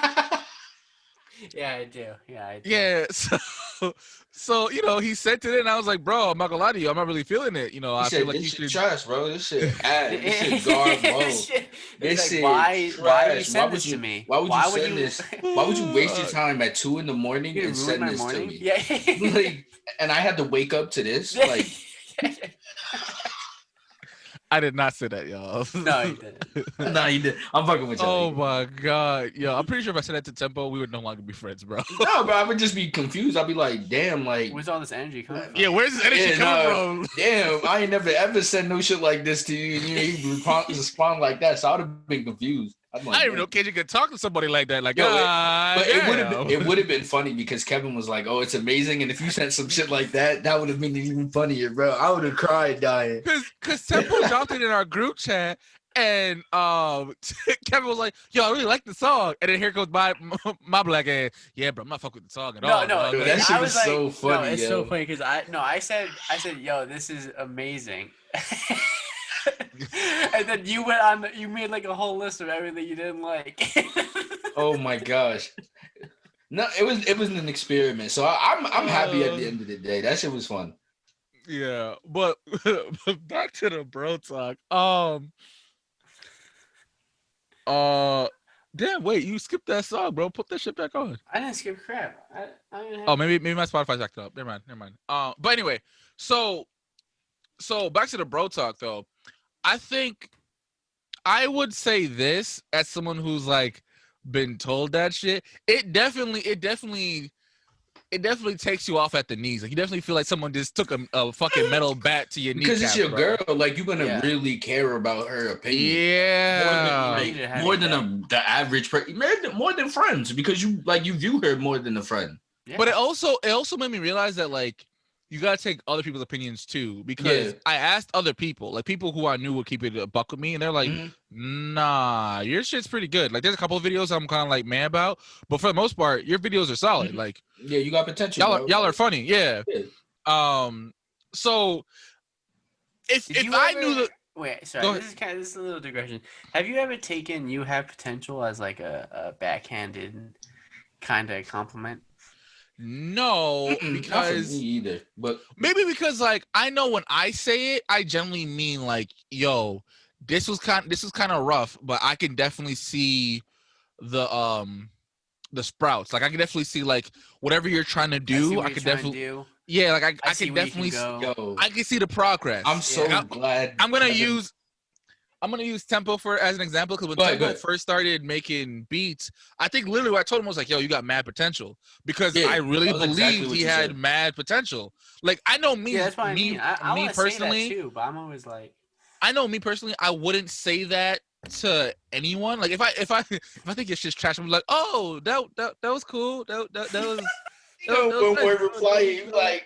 Yeah, I do. Yeah, so he sent it in. And I was like, bro, I'm not gonna lie to you, I'm not really feeling it. I feel like you should trash, bro. This shit ass. This shit garbage. This shit why would you send this to me? Why would you send this? Why would you waste your time at 2 a.m. and send this to me? Yeah. Like, and I had to wake up to this. Like, I did not say that, y'all. No, you didn't. Nah, you did. I'm fucking with y'all. Oh my god, yo! I'm pretty sure if I said that to Tempo, we would no longer be friends, bro. No, bro, I would just be confused. I'd be like, damn, like, Where's all this energy coming from? Yeah, where's this energy coming from? Damn, I ain't never ever said no shit like this to you, and you respond like that. So I'd have been confused. I'm like, I didn't even know KJ could talk to somebody like that. Like, Yo, but it would have been funny because Kevin was like, "Oh, it's amazing," and if you said some shit like that, that would have been even funnier, bro. I would have cried dying. Because Tempo dropped it in our group chat, and Kevin was like, "Yo, I really like the song," and then here goes my black ass. Yeah, bro, I'm not fucking with the song at all. No, Dude, that shit was so funny. No, it's yo. so funny because I said, yo, this is amazing. And then you went on. You made like a whole list of everything you didn't like. Oh my gosh. No, it was an experiment. So I'm happy at the end of the day. That shit was fun. Yeah, but back to the bro talk. Damn, wait, you skipped that song, bro. Put that shit back on. I didn't skip crap. I didn't have Oh, maybe my Spotify's acting up. Never mind. But anyway, so back to the bro talk though. I think I would say this as someone who's like been told that shit. It definitely takes you off at the knees. Like you definitely feel like someone just took a fucking metal bat to your knees. Because it's your bro. girl. Like you're gonna really care about her opinion. Yeah. More than the average person. More than friends. Because you view her more than a friend. Yeah. But it also made me realize that like you gotta take other people's opinions too, because I asked other people, like people who I knew would keep it a buck with me, and they're like, nah, your shit's pretty good. Like there's a couple of videos I'm kind of like mad about, but for the most part, your videos are solid. Like you got potential. Y'all are funny, yeah. So if I knew the wait, sorry, this is a little digression. Have you ever taken "you have potential" as like a backhanded kind of compliment? No, because not for me either. But maybe because like I know when I say it, I generally mean like, yo, this was kind of rough, but I can definitely see the sprouts. Like I can definitely see like whatever you're trying to do. I could definitely yeah, like I can definitely I can see the progress. I'm so glad. I'm gonna use Tempo as an example, because when Tempo first started making beats, I think literally what I told him was like, yo, you got mad potential, because I really believed he had mad potential. Like I know me, that's what I mean. I me personally, say that too, but I'm always like, I know me personally, I wouldn't say that to anyone. Like if I think it's just trash, I'm like, oh, that was cool. That was. When we're replying, like,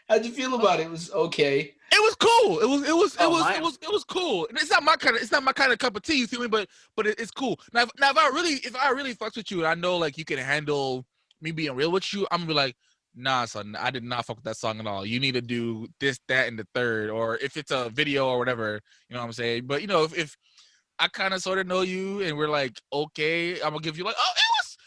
how'd you feel about it? It was okay. It was cool. It was cool. It's not my kind of cup of tea, you feel me? But it's cool. Now if I really fucks with you and I know like you can handle me being real with you, I'm gonna be like, nah, son, I did not fuck with that song at all. You need to do this, that, and the third, or if it's a video or whatever, you know what I'm saying? But you know, if I kind of sort of know you and we're like, okay, I'm gonna give you like, oh, it was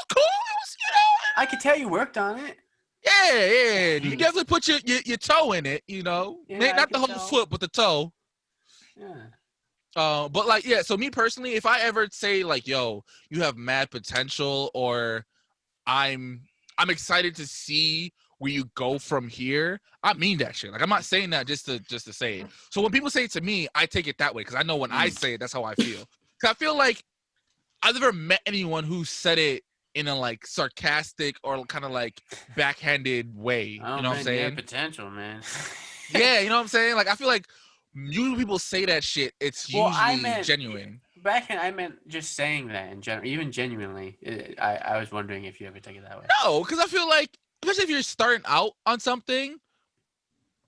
cool. It was, you know. I could tell you worked on it. Yeah. You definitely put your toe in it, you know. Yeah, not the whole foot, but the toe. Yeah. But like, yeah, so me personally, if I ever say like, yo, you have mad potential, or I'm excited to see where you go from here, I mean that shit. Like I'm not saying that just to say it. So when people say it to me, I take it that way, because I know when I say it, that's how I feel. Because I feel like I've never met anyone who said it in a like sarcastic or kind of like backhanded way. You know what I'm saying? You have potential, man. Yeah, you know what I'm saying? Like I feel like usually people say that shit, it's usually genuine. Backhand, I meant just saying that in general, even genuinely. I was wondering if you ever take it that way. No, because I feel like, especially if you're starting out on something,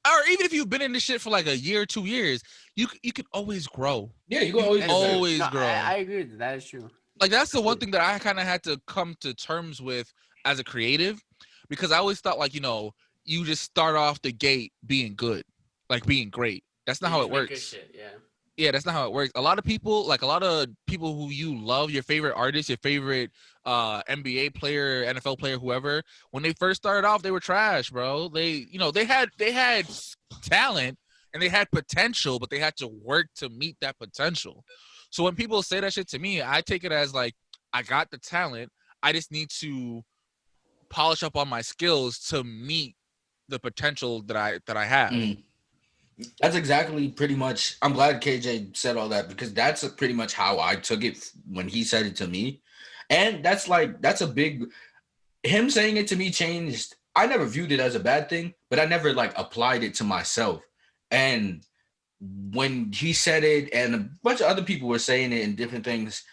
or even if you've been in this shit for like a year or 2 years, you can always grow. Yeah, you can always grow. I agree with that. That is true. Like that's the one thing that I kind of had to come to terms with as a creative, because I always thought like, you know, you just start off the gate being good, like being great. That's not how it works. Good shit, yeah. Yeah, that's not how it works. A lot of people who you love, your favorite artist, your favorite NBA player, NFL player, whoever, when they first started off, they were trash, bro. They had talent and they had potential, but they had to work to meet that potential. So when people say that shit to me, I take it as like, I got the talent. I just need to polish up on my skills to meet the potential that I have. That's exactly pretty much. I'm glad KJ said all that because that's pretty much how I took it when he said it to me, and that's a big. Him saying it to me changed. I never viewed it as a bad thing, but I never like applied it to myself. And when he said it, and a bunch of other people were saying it and different things,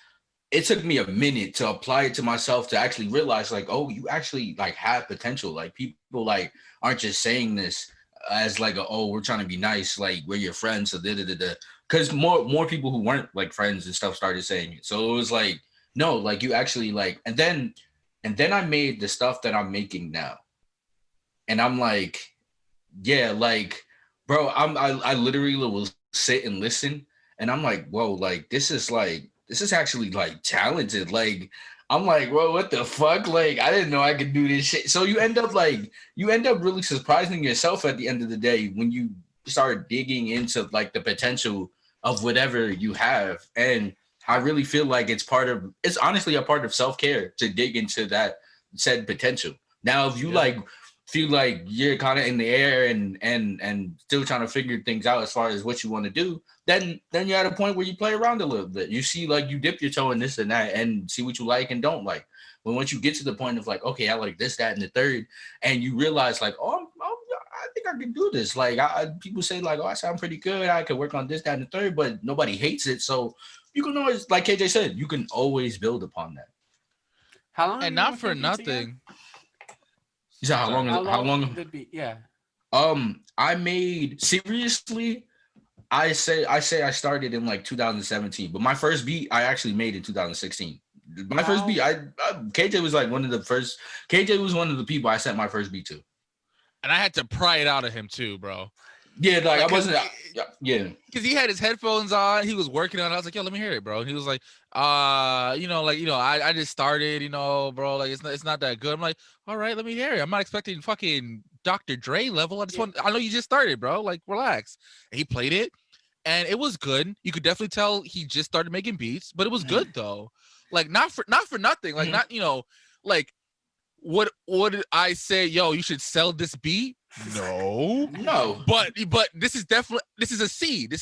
it took me a minute to apply it to myself to actually realize like, oh, you actually like have potential. Like people like aren't just saying this as like oh, we're trying to be nice, like we're your friends, so because more people who weren't like friends and stuff started saying it. So it was like, no, like you actually like, and then I made the stuff that I'm making now. And I'm like, yeah, like, bro, I literally will sit and listen and I'm like, whoa, like this is actually like talented. Like I'm like, whoa, what the fuck? Like I didn't know I could do this shit. So you end up really surprising yourself at the end of the day when you start digging into like the potential of whatever you have. And I really feel like it's honestly a part of self-care to dig into that said potential. Now, if you like feel like you're kind of in the air and still trying to figure things out as far as what you want to do, then you're at a point where you play around a little bit. You see, like you dip your toe in this and that and see what you like and don't like. But once you get to the point of like, okay, I like this, that, and the third, and you realize like, I think I can do this. Like people say like, oh, I sound pretty good. I could work on this, that, and the third, but nobody hates it. So you can always, like KJ said, you can always build upon that. How long? And not for nothing. You said how long? Did be? Yeah. I made seriously. I say I started in like 2017, but my first beat I actually made in 2016. My first beat, KJ was like one of the first. KJ was one of the people I sent my first beat to, and I had to pry it out of him too, bro. Yeah, like I wasn't. Yeah, because he had his headphones on, he was working on it. I was like, yo, let me hear it, bro. And he was like, I just started, bro, like it's not that good. I'm like, all right, let me hear it. I'm not expecting fucking Dr. Dre level. I know you just started, bro. Like, relax. And he played it, and it was good. You could definitely tell he just started making beats, but it was good though. Like, not for nothing. Like, not like. What did I say? Yo, you should sell this beat? No. But this is a seed.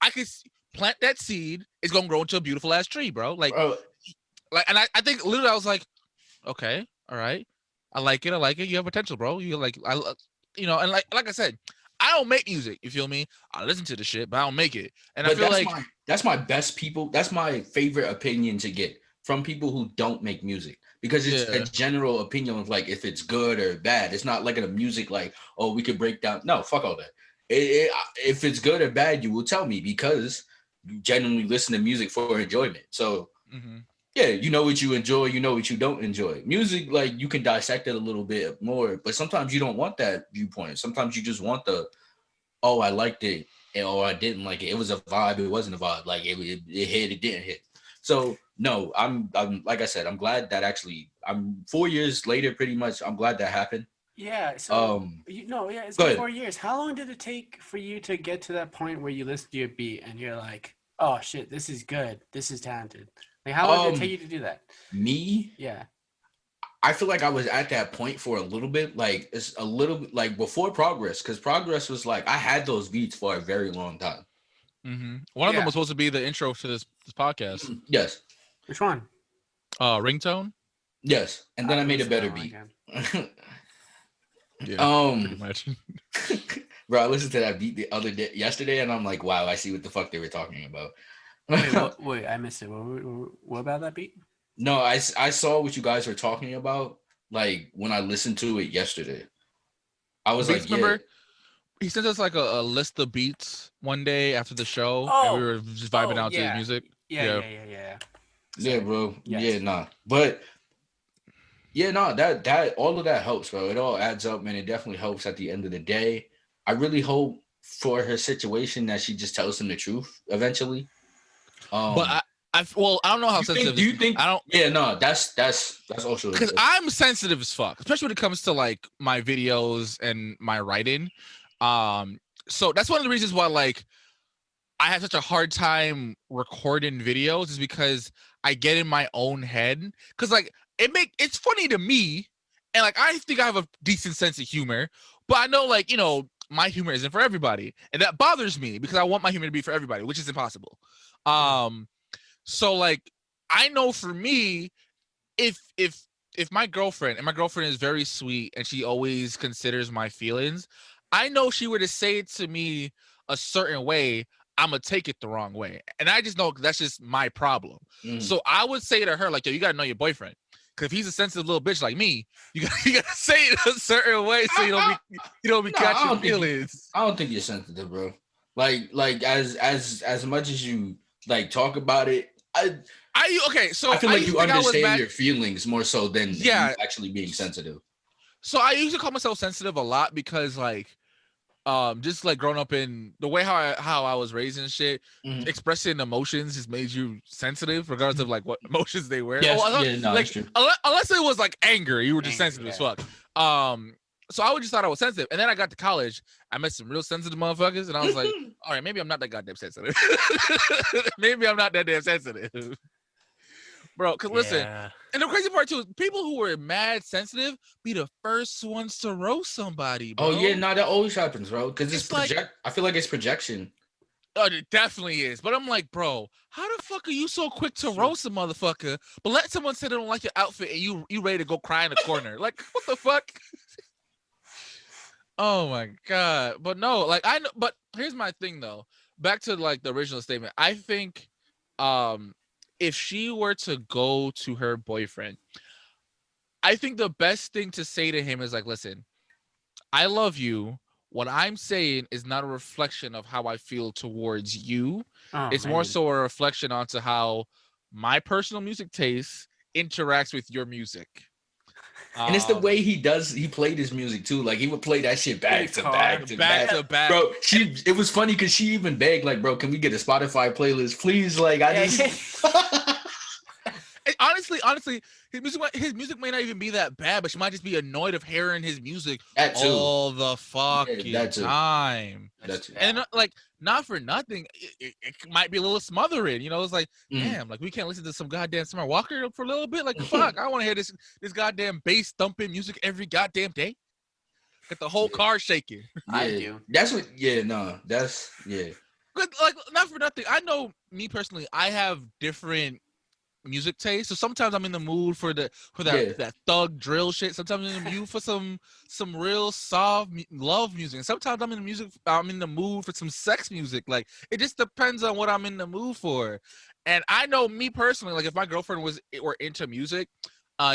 I can plant that seed. It's gonna grow into a beautiful ass tree, bro. Like, and I think literally I was like, okay, all right, I like it. You have potential, bro. You like, and like I said, I don't make music. You feel me? I listen to the shit, but I don't make it. And I feel like that's my best people. That's my favorite opinion to get from people who don't make music. Because it's a general opinion of like if it's good or bad. It's not like in a music like, oh, we could break down. No, fuck all that. If it's good or bad, you will tell me because you genuinely listen to music for enjoyment. So yeah, you know what you enjoy, you know what you don't enjoy. Music, like you can dissect it a little bit more, but sometimes you don't want that viewpoint. Sometimes you just want oh, I liked it, or I didn't like it. It was a vibe, it wasn't a vibe. Like it hit, it didn't hit. So no, I'm like I said, I'm glad that actually I'm 4 years later, pretty much. I'm glad that happened. Yeah. So it's been 4 years. How long did it take for you to get to that point where you listen to your beat and you're like, oh shit, this is good, this is talented? Like how long did it take you to do that? Me? Yeah. I feel like I was at that point for a little bit, like it's a little bit like before Progress, because Progress was like I had those beats for a very long time. One of them was supposed to be the intro to this podcast. Yes. Which one? Ringtone. Yes, and then I made a better beat. Pretty much. Bro, I listened to that beat yesterday, and I'm like, wow, I see what the fuck they were talking about. Wait, I missed it. What about that beat? No, I saw what you guys were talking about. Like when I listened to it yesterday, I was like, remember. He sent us like a list of beats one day after the show, and we were just vibing out to the music. Yeah, bro. Yes. Yeah, nah. But yeah, no, that all of that helps, bro. It all adds up, man. It definitely helps at the end of the day. I really hope for her situation that she just tells him the truth eventually. But I don't know how sensitive. Do you think? I don't. Yeah, no, that's also because I'm sensitive as fuck, especially when it comes to like my videos and my writing. So that's one of the reasons why like I have such a hard time recording videos is because I get in my own head. Cause like it's funny to me, and like I think I have a decent sense of humor, but I know like my humor isn't for everybody, and that bothers me because I want my humor to be for everybody, which is impossible. So like I know for me, if my girlfriend is very sweet and she always considers my feelings, I know she were to say it to me a certain way, I'm gonna take it the wrong way, and I just know that's just my problem. So I would say to her like, yo, you gotta know your boyfriend, because if he's a sensitive little bitch like me, you gotta say it a certain way so you don't be catching feelings. I don't think you're sensitive, bro. Like as much as you like talk about it, okay, so I feel like you understand your mad. feelings more so than you actually being sensitive. So I usually call myself sensitive a lot because like just like growing up in the way how I was raised and shit, expressing emotions just made you sensitive regardless of like what emotions they were. Yes, like, that's true. Unless it was like anger, you were just sensitive as fuck. So I would just thought I was sensitive, and then I got to college, I met some real sensitive motherfuckers, and I was like, all right, maybe I'm not that goddamn sensitive. Maybe I'm not that damn sensitive. Bro, because listen, and the crazy part too is people who are mad sensitive be the first ones to roast somebody, bro. Oh yeah, no, that always happens, bro. Because it's like, I feel like it's projection. Oh, it definitely is. But I'm like, bro, how the fuck are you so quick to roast a motherfucker, but let someone say they don't like your outfit and you ready to go cry in the corner? Like, what the fuck? Oh my god. But no, like I know. But here's my thing though. Back to like the original statement. I think, if she were to go to her boyfriend, I think the best thing to say to him is like, listen, I love you. What I'm saying is not a reflection of how I feel towards you. It's more so a reflection onto how my personal music taste interacts with your music. And it's the way he played his music too. Like he would play that shit back to back. Bro, it was funny because she even begged, like, bro, can we get a Spotify playlist, please? Like, honestly, his music may not even be that bad, but she might just be annoyed of hearing his music all the fucking time. And like, not for nothing, it might be a little smothering. You know, it's like, damn, like we can't listen to some goddamn Summer Walker for a little bit. Like, fuck, I want to hear this goddamn bass thumping music every goddamn day. Get the whole car shaking. I do. That's what. Yeah, no, that's But like, not for nothing. I know me personally, I have different music taste, so sometimes I'm in the mood for that thug drill shit. Sometimes I'm in the mood for some real soft love music, and sometimes I'm in the mood for some sex music. Like, it just depends on what I'm in the mood for. And I know me personally, like if my girlfriend were into music,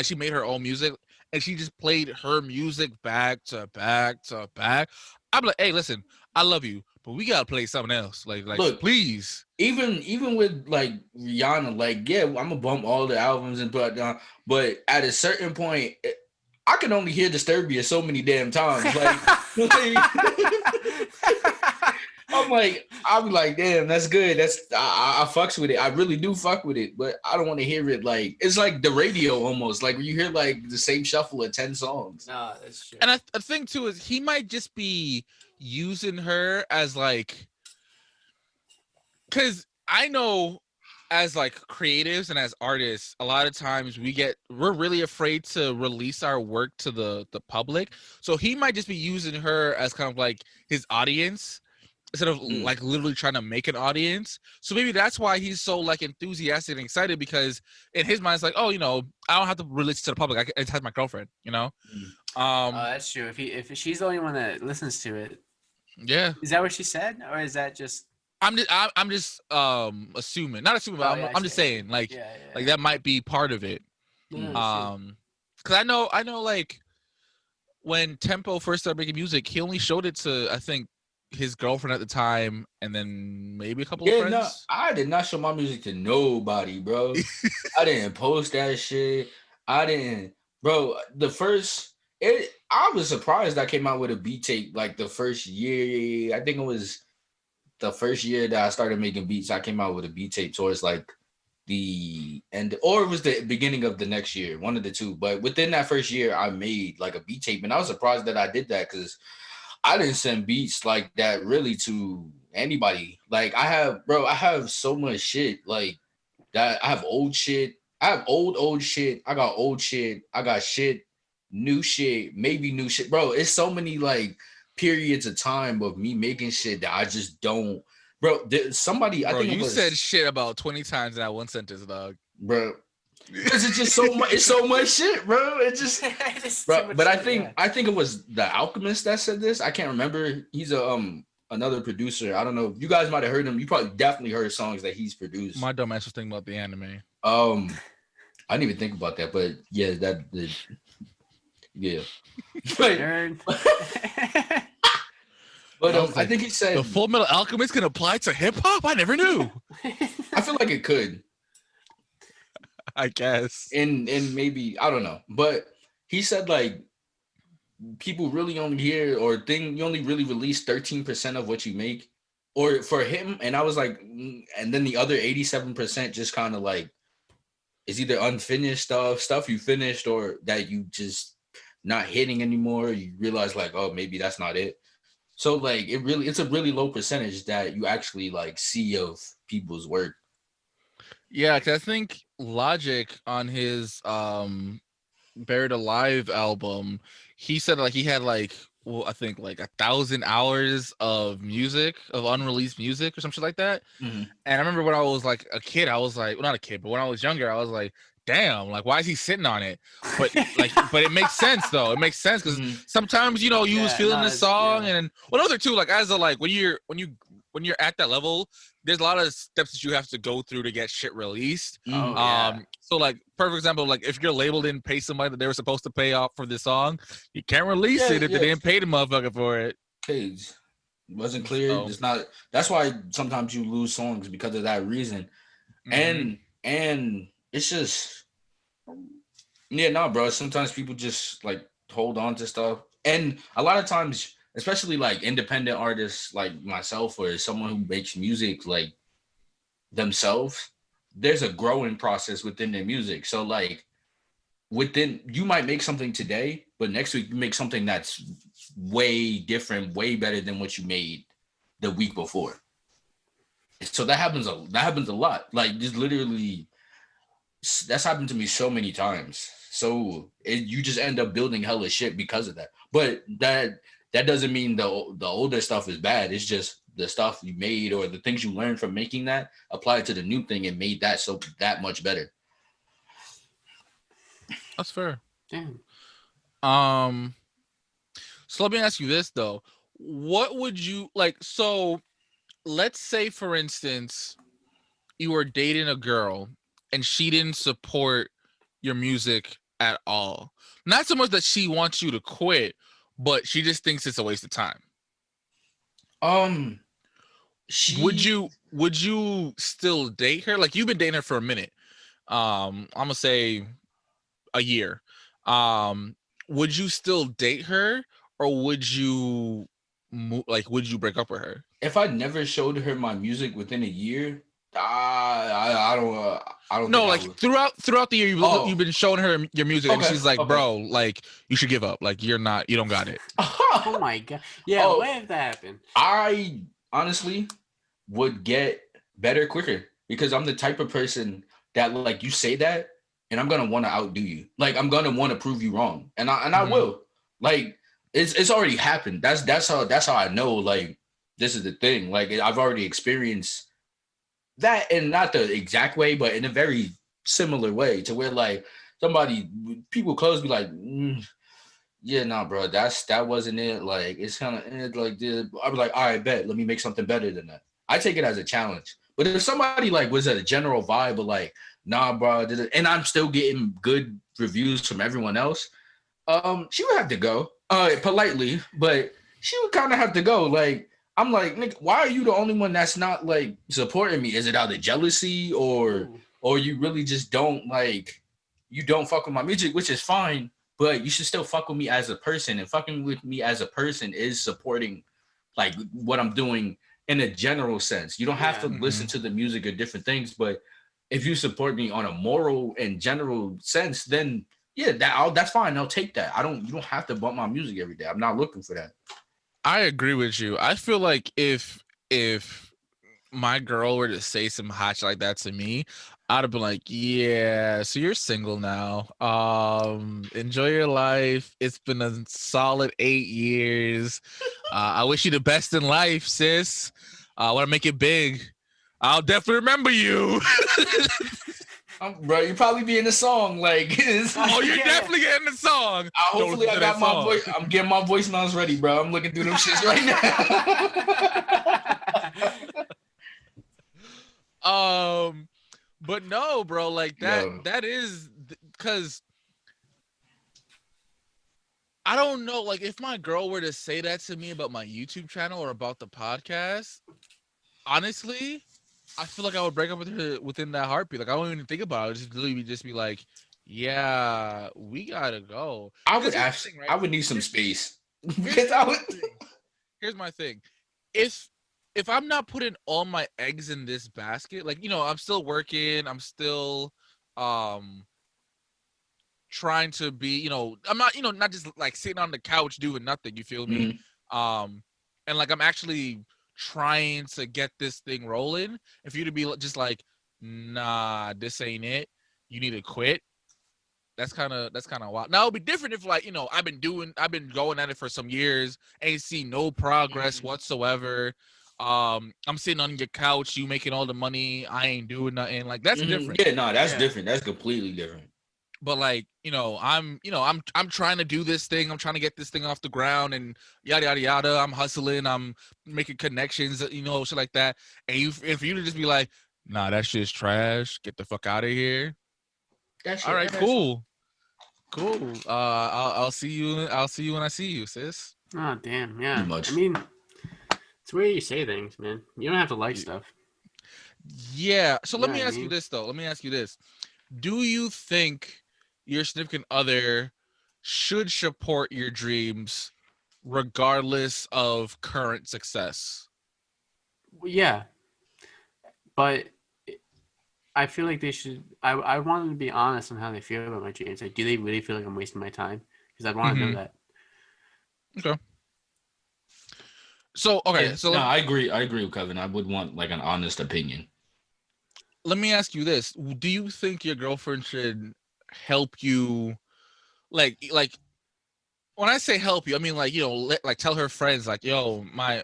she made her own music and she just played her music back to back to back, I'm like, hey, listen, I love you, but we gotta play something else. Like, look, please. Even with like Rihanna, like, yeah, I'm gonna bump all the albums and put it down, but at a certain point, I can only hear Disturbia so many damn times. Like, I'll be like, damn, that's good. I fucks with it. I really do fuck with it, but I don't want to hear it. Like, it's like the radio almost. Like when you hear like the same shuffle of 10 songs. No, that's true. And I think too is he might just be using her as like, because I know as like creatives and as artists, a lot of times we're really afraid to release our work to the public. So he might just be using her as kind of like his audience, instead of like literally trying to make an audience. So maybe that's why he's so like enthusiastic and excited, because in his mind it's like, oh, you know, I don't have to release it to the public. I just have my girlfriend, you know. That's true. If she's the only one that listens to it, yeah. Is that what she said, or is that just? I'm just assuming, not assuming, but I'm just saying like like that might be part of it. Because I know like when Tempo first started making music, he only showed it to, I think, his girlfriend at the time, and then maybe a couple of friends. No, I did not show my music to nobody, bro. I didn't post that shit. I didn't, bro. I was surprised I came out with a beat tape like the first year. I think it was the first year that I started making beats. I came out with a beat tape towards like the end, or it was the beginning of the next year, one of the two. But within that first year, I made like a beat tape, and I was surprised that I did that because I didn't send beats like that really to anybody. Like I have so much shit like that. I have old shit. I have old shit. I got old shit. I got shit, new shit, maybe new shit. Bro, it's so many like periods of time of me making shit that I just don't, bro. Somebody, I Bro, think it you was, said shit about 20 times in that one sentence, dog. bro. Because it's just so much. It's so much shit, bro. It just, bro. But I think it was The Alchemist that said this. I can't remember. He's another producer. I don't know. You guys might have heard him. You probably definitely heard songs that he's produced. My dumb ass was thinking about the anime. I didn't even think about that, but yeah, yeah. But I think he said the Full Metal Alchemist can apply to hip hop. I never knew. I feel like it could. I guess. And maybe I don't know, but he said like people really only hear or think you only really release 13% of what you make, or for him. And I was like, and then the other 87% just kind of like is either unfinished stuff you finished or that you just not hitting anymore. You realize like, oh, maybe that's not it. So like it's a really low percentage that you actually like see of people's work. Yeah, because I think Logic on his Buried Alive album, he said like he had like, well, I think like 1,000 hours of music, of unreleased music or something like that. Mm-hmm. And I remember when I was like a kid, I was like, well, not a kid, but when I was younger, I was like, damn, like why is he sitting on it? But like, but it makes sense though. It makes sense because sometimes you was feeling the song, and well, other two, like as a like when you're at that level, there's a lot of steps that you have to go through to get shit released. So like perfect example, like if your label didn't pay somebody that they were supposed to pay off for this song, you can't release it if they didn't pay the motherfucker for it. It wasn't clear. So, it's not. That's why sometimes you lose songs because of that reason. And it's just bro. Sometimes people just like hold on to stuff, and a lot of times, especially like independent artists like myself or someone who makes music like themselves, there's a growing process within their music. So like you might make something today, but next week you make something that's way different, way better than what you made the week before. So that happens a lot. Like just literally, that's happened to me so many times. So you just end up building hella shit because of that. But that doesn't mean the older stuff is bad. It's just the stuff you made or the things you learned from making that applied to the new thing and made that so that much better. That's fair. Damn. So let me ask you this though. What would you like? So let's say, for instance, you were dating a girl and she didn't support your music at all. Not so much that she wants you to quit, but she just thinks it's a waste of time. Would you still date her? Like you've been dating her for a minute. I'm gonna say a year. Would you still date her, or would you break up with her? If I never showed her my music within a year, I don't. No, like throughout the year, you've been showing her your music, and she's like, "Bro, like you should give up. Like you don't got it." Oh my god! Yeah, when did that happen? I honestly would get better quicker because I'm the type of person that like you say that, and I'm gonna want to outdo you. Like I'm gonna want to prove you wrong, and I will. Like it's already happened. That's how I know. Like this is the thing. Like I've already experienced that, and not the exact way, but in a very similar way to where like people close be like, yeah, nah, bro, that wasn't it. Like it's kind of like I was like, all right, bet, let me make something better than that. I take it as a challenge. But if somebody like was at a general vibe of like, nah, bro, and I'm still getting good reviews from everyone else, she would have to go politely, but she would kind of have to go. Like I'm like, Nick, why are you the only one that's not like supporting me? Is it out of jealousy or you really just don't fuck with my music, which is fine, but you should still fuck with me as a person, and fucking with me as a person is supporting like what I'm doing in a general sense. You don't have to listen to the music or different things, but if you support me on a moral and general sense, then yeah, that's fine. I'll take that. You don't have to bump my music every day. I'm not looking for that. I agree with you. I feel like if my girl were to say some hot shit like that to me, I'd have been like, yeah, so you're single now. Enjoy your life. It's been a solid 8 years. I wish you the best in life, sis. I want to make it big. I'll definitely remember you. Bro, you probably be in the song. Like, Oh, you're definitely getting the song. hopefully I got my voice. I'm getting my voicemails ready, bro. I'm looking through them shits right now. But no, bro, like that. Yo. That is because I don't know. Like, if my girl were to say that to me about my YouTube channel or about the podcast, honestly, I feel like I would break up with her within that heartbeat. Like, I don't even think about it. Just literally just be like, yeah, we gotta go. I would ask. Right? I would need some space because Here's my thing. If I'm not putting all my eggs in this basket, like, you know, I'm still working, I'm still trying to be, you know, I'm not, you know, not just like sitting on the couch doing nothing, you feel me? And like I'm actually trying to get this thing rolling. If you to be just like, nah, this ain't it, you need to quit. That's kind of wild. Now it'd be different if, like, you know, I've been going at it for some years, ain't seen no progress whatsoever. I'm sitting on your couch, you making all the money, I ain't doing nothing. Like, that's different. Yeah, no, that's different. That's completely different. But like, I'm trying to do this thing. I'm trying to get this thing off the ground and yada yada yada. I'm hustling. I'm making connections. You know, shit like that. And for you to just be like, nah, that shit's trash. Get the fuck out of here. All right, cool. I'll see you. I'll see you when I see you, sis. Oh damn, yeah. I mean, it's the way you say things, man. You don't have to like stuff. Yeah. So let me ask you this though. Let me ask you this. Do you think your significant other should support your dreams regardless of current success? Yeah, but I feel like they should. I want them to be honest on how they feel about my dreams. Like, do they really feel like I'm wasting my time? Because I'd want to know that. Okay. So no, I agree with Kevin. I would want like an honest opinion. Let me ask you this: do you think your girlfriend should help you, like when I say help you, I mean, like, you know, like tell her friends, like, yo, my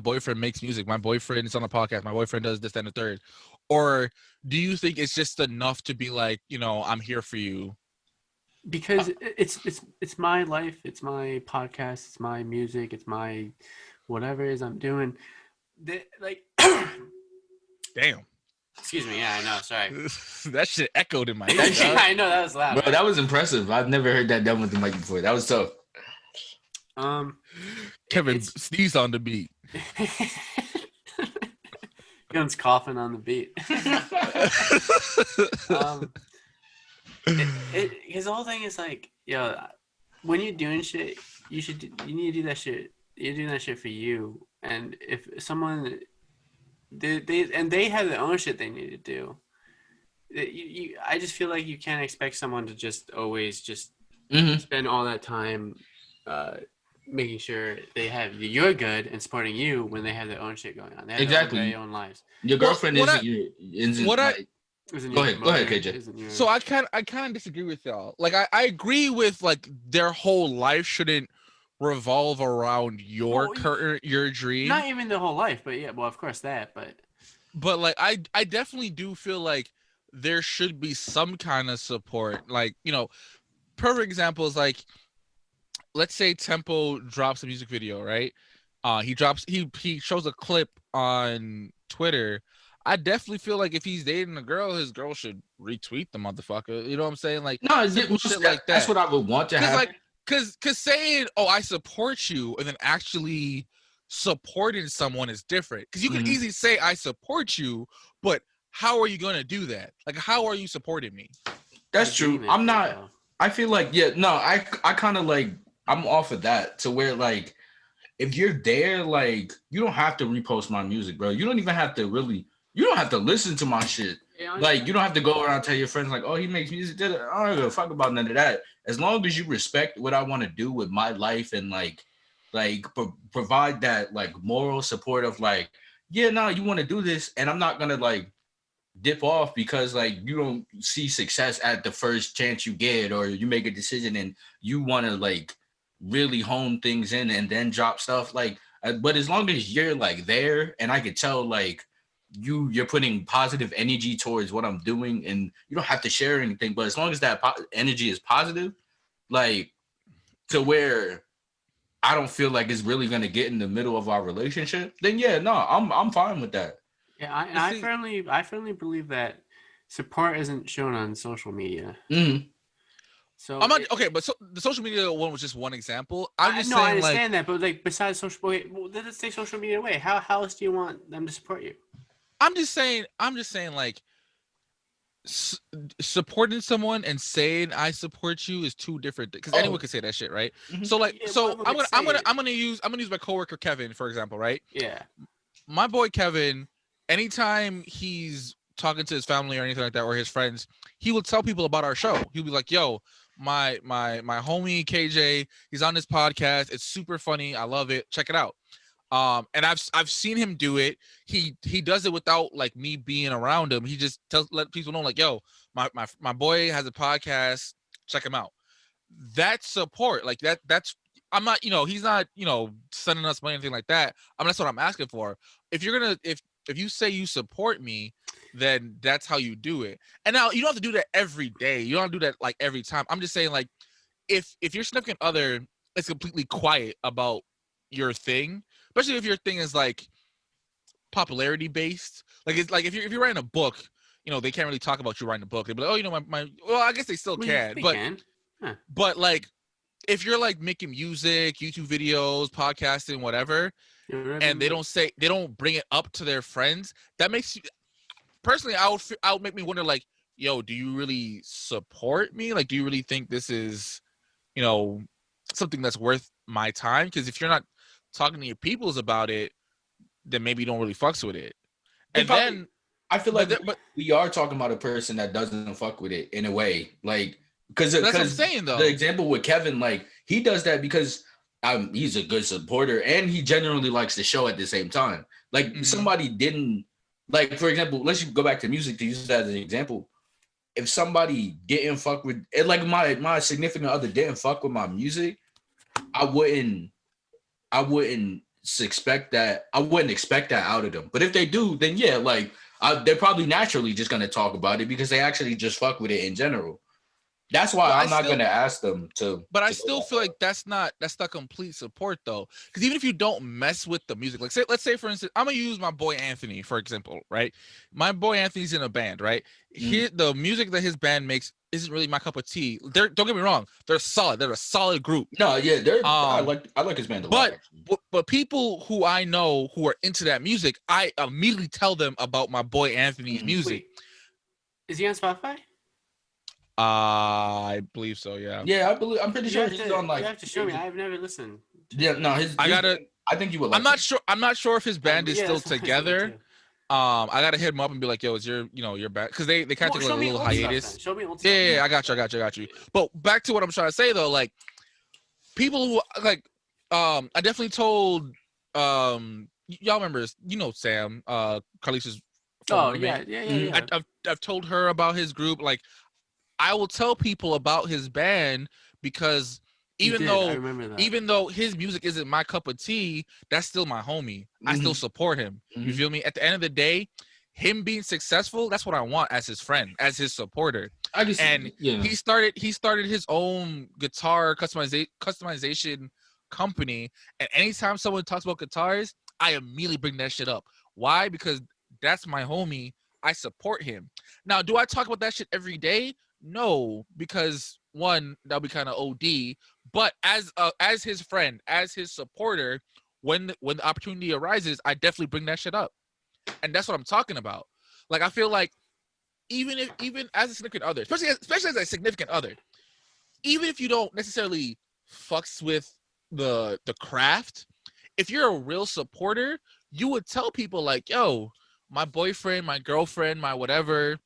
boyfriend makes music, my boyfriend is on a podcast, my boyfriend does this, and the third? Or do you think it's just enough to be like, you know, I'm here for you? Because it's my life, it's my podcast, it's my music, it's my whatever it is I'm doing. Like, damn. Excuse me. Yeah, I know. Sorry. That shit echoed in my ear. I know, that was loud. Bro, that was impressive. I've never heard that done with the mic before. That was tough. Kevin sneezed on the beat. Kevin's coughing on the beat. Because the whole thing is like, yo, when you're doing shit, you need to do that shit. You're doing that shit for you. And if someone they have their own shit they need to do. I just feel like you can't expect someone to just always just spend all that time making sure you're good and supporting you when they have their own shit going on. They have their own lives. Your girlfriend Go ahead, KJ. So I kind of disagree with y'all. Like I agree with like their whole life shouldn't revolve around your dream. Not even the whole life, but yeah, well, of course that, but like I definitely do feel like there should be some kind of support. Like, you know, perfect example is like, let's say Tempo drops a music video, right? He shows a clip on Twitter. I definitely feel like if he's dating a girl, his girl should retweet the motherfucker. You know what I'm saying? Like, no, shit like that. That's what I would want to happen. Like, Cause saying, "Oh, I support you," and then actually supporting someone is different. Cause you can easily say, "I support you," but how are you gonna do that? Like, how are you supporting me? That's true. I'm not. I feel like I kind of like I'm off of that to where like if you're there, like you don't have to repost my music, bro. You don't even have to You don't have to listen to my shit. Like, you don't have to go around and tell your friends, like, oh, he makes music. I don't give a fuck about none of that. As long as you respect what I want to do with my life and, like provide that, like, moral support of, like, yeah, no, you want to do this. And I'm not going to, like, dip off because like you don't see success at the first chance you get, or you make a decision and you want to like really hone things in and then drop stuff like. But as long as you're like there, and I could tell like you're putting positive energy towards what I'm doing, and you don't have to share anything. But as long as that energy is positive, like to where I don't feel like it's really gonna get in the middle of our relationship, then yeah, no, I'm fine with that. Yeah, I firmly believe that support isn't shown on social media. Mm-hmm. So I'm not okay, but so the social media one was just one example. I'm just no, saying, I understand like, that, but like besides social, wait, well, let's take social media away. How else do you want them to support you? I'm just saying, like, supporting someone and saying I support you is two different things. Because anyone can say that shit, right? Mm-hmm. So like, Yeah, so but I'm gonna use my coworker Kevin for example, right? Yeah. My boy Kevin, anytime he's talking to his family or anything like that, or his friends, he will tell people about our show. He'll be like, "Yo, my homie KJ, he's on this podcast. It's super funny. I love it. Check it out." And I've seen him do it. He does it without like me being around him. He just let people know like, "Yo, my boy has a podcast. Check him out." That's support. Like that's I'm not, he's not, sending us money or anything like that. That's what I'm asking for. If you're gonna if you say you support me, then that's how you do it. And now you don't have to do that every day. You don't have to do that like every time. I'm just saying, like, if your significant other is completely quiet about your thing, especially if your thing is like popularity based, like it's like if you're writing a book, they can't really talk about you writing a book. They'd be like, oh, my well, I guess they still can, They but can. Huh. but like if you're like making music, YouTube videos, podcasting, whatever, and they don't bring it up to their friends, that makes you personally, I would make me wonder, like, yo, do you really support me? Like, do you really think this is, something that's worth my time? Because if you're not talking to your peoples about it, then maybe you don't really fucks with it. And then I feel like we are talking about a person that doesn't fuck with it in a way, like because that's what I'm saying though. The example with Kevin, like he does that because he's a good supporter and he genuinely likes the show at the same time. Like somebody didn't. Like, for example, let's go back to music to use that as an example. If somebody didn't fuck with it, like my significant other didn't fuck with my music, I wouldn't expect that. I wouldn't expect that out of them. But if they do, then yeah, like they're probably naturally just gonna talk about it because they actually just fuck with it in general. That's why I'm not gonna ask them to. But I still feel like that's not complete support though, because even if you don't mess with the music, like let's say for instance, I'm gonna use my boy Anthony for example, right? My boy Anthony's in a band, right? The music that his band makes isn't really my cup of tea. Don't get me wrong, they're solid. They're a solid group. No, yeah, I like his band a lot. But people who I know who are into that music, I immediately tell them about my boy Anthony's music. Wait, is he on Spotify? I believe so. Yeah. Yeah, I'm pretty sure he's on like. You have to show me. I've never listened. Yeah, no, I think you would. Like I'm not sure if his band is still together. I gotta hit him up and be like, "Yo, is your band?" Because they kind of take like a little hiatus. Show me old stuff. Yeah, I got you. But back to what I'm trying to say though, like people who like, I definitely told y'all remember, Sam, Carlicia's. Oh yeah. I've told her about his group. Like, I will tell people about his band because even though his music isn't my cup of tea, that's still my homie. I still support him. You feel me? At the end of the day, him being successful, that's what I want as his friend, as his supporter. He started his own guitar customization company, and anytime someone talks about guitars, I immediately bring that shit up. Why? Because that's my homie. I support him. Now, do I talk about that shit every day? No, because one, that'll be kind of OD. But as his friend, as his supporter, when the opportunity arises, I definitely bring that shit up, and that's what I'm talking about. Like, I feel like even as a significant other, especially as a significant other, even if you don't necessarily fucks with the craft, if you're a real supporter, you would tell people like, yo, my boyfriend, my girlfriend, my whatever,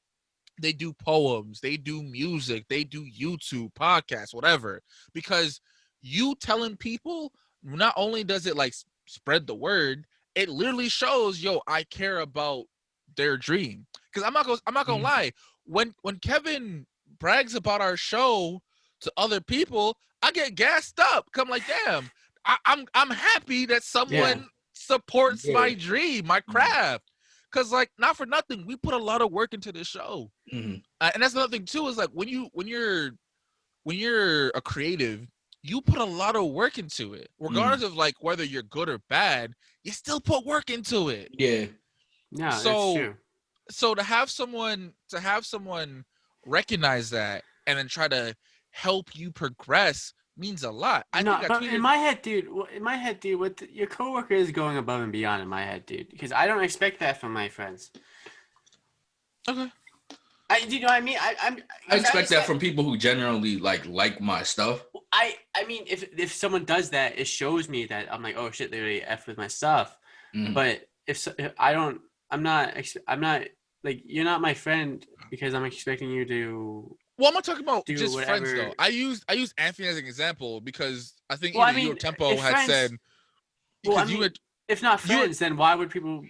they do poems, they do music, they do YouTube, podcasts, whatever. Because you telling people, not only does it like spread the word, it literally shows, yo, I care about their dream. Because I'm not gonna lie. When Kevin brags about our show to other people, I get gassed up. Cause I'm like, damn, I'm happy that someone supports my dream, my craft. Cause like, not for nothing, we put a lot of work into this show, and that's another thing too. Is like when you're a creative, you put a lot of work into it, regardless of like whether you're good or bad. You still put work into it. Yeah. No, So- that's true. So to have someone recognize that and then try to help you progress means a lot. I think I but tweeted, in my head, dude, your coworker is going above and beyond in my head, dude, because I don't expect that from my friends. okay. Do you know what I mean? I expect that from people who generally like my stuff. I mean, if someone does that, it shows me that I'm like, oh shit, they really f with my stuff. But if I'm not like, you're not my friend because I'm expecting you to. Well, I'm not talking about do just friends whatever. though. I use Anthony as an example because I think Well, I either you or mean, Tempo if had friends- said Well, I because you mean, had if not you were- friends, then why would people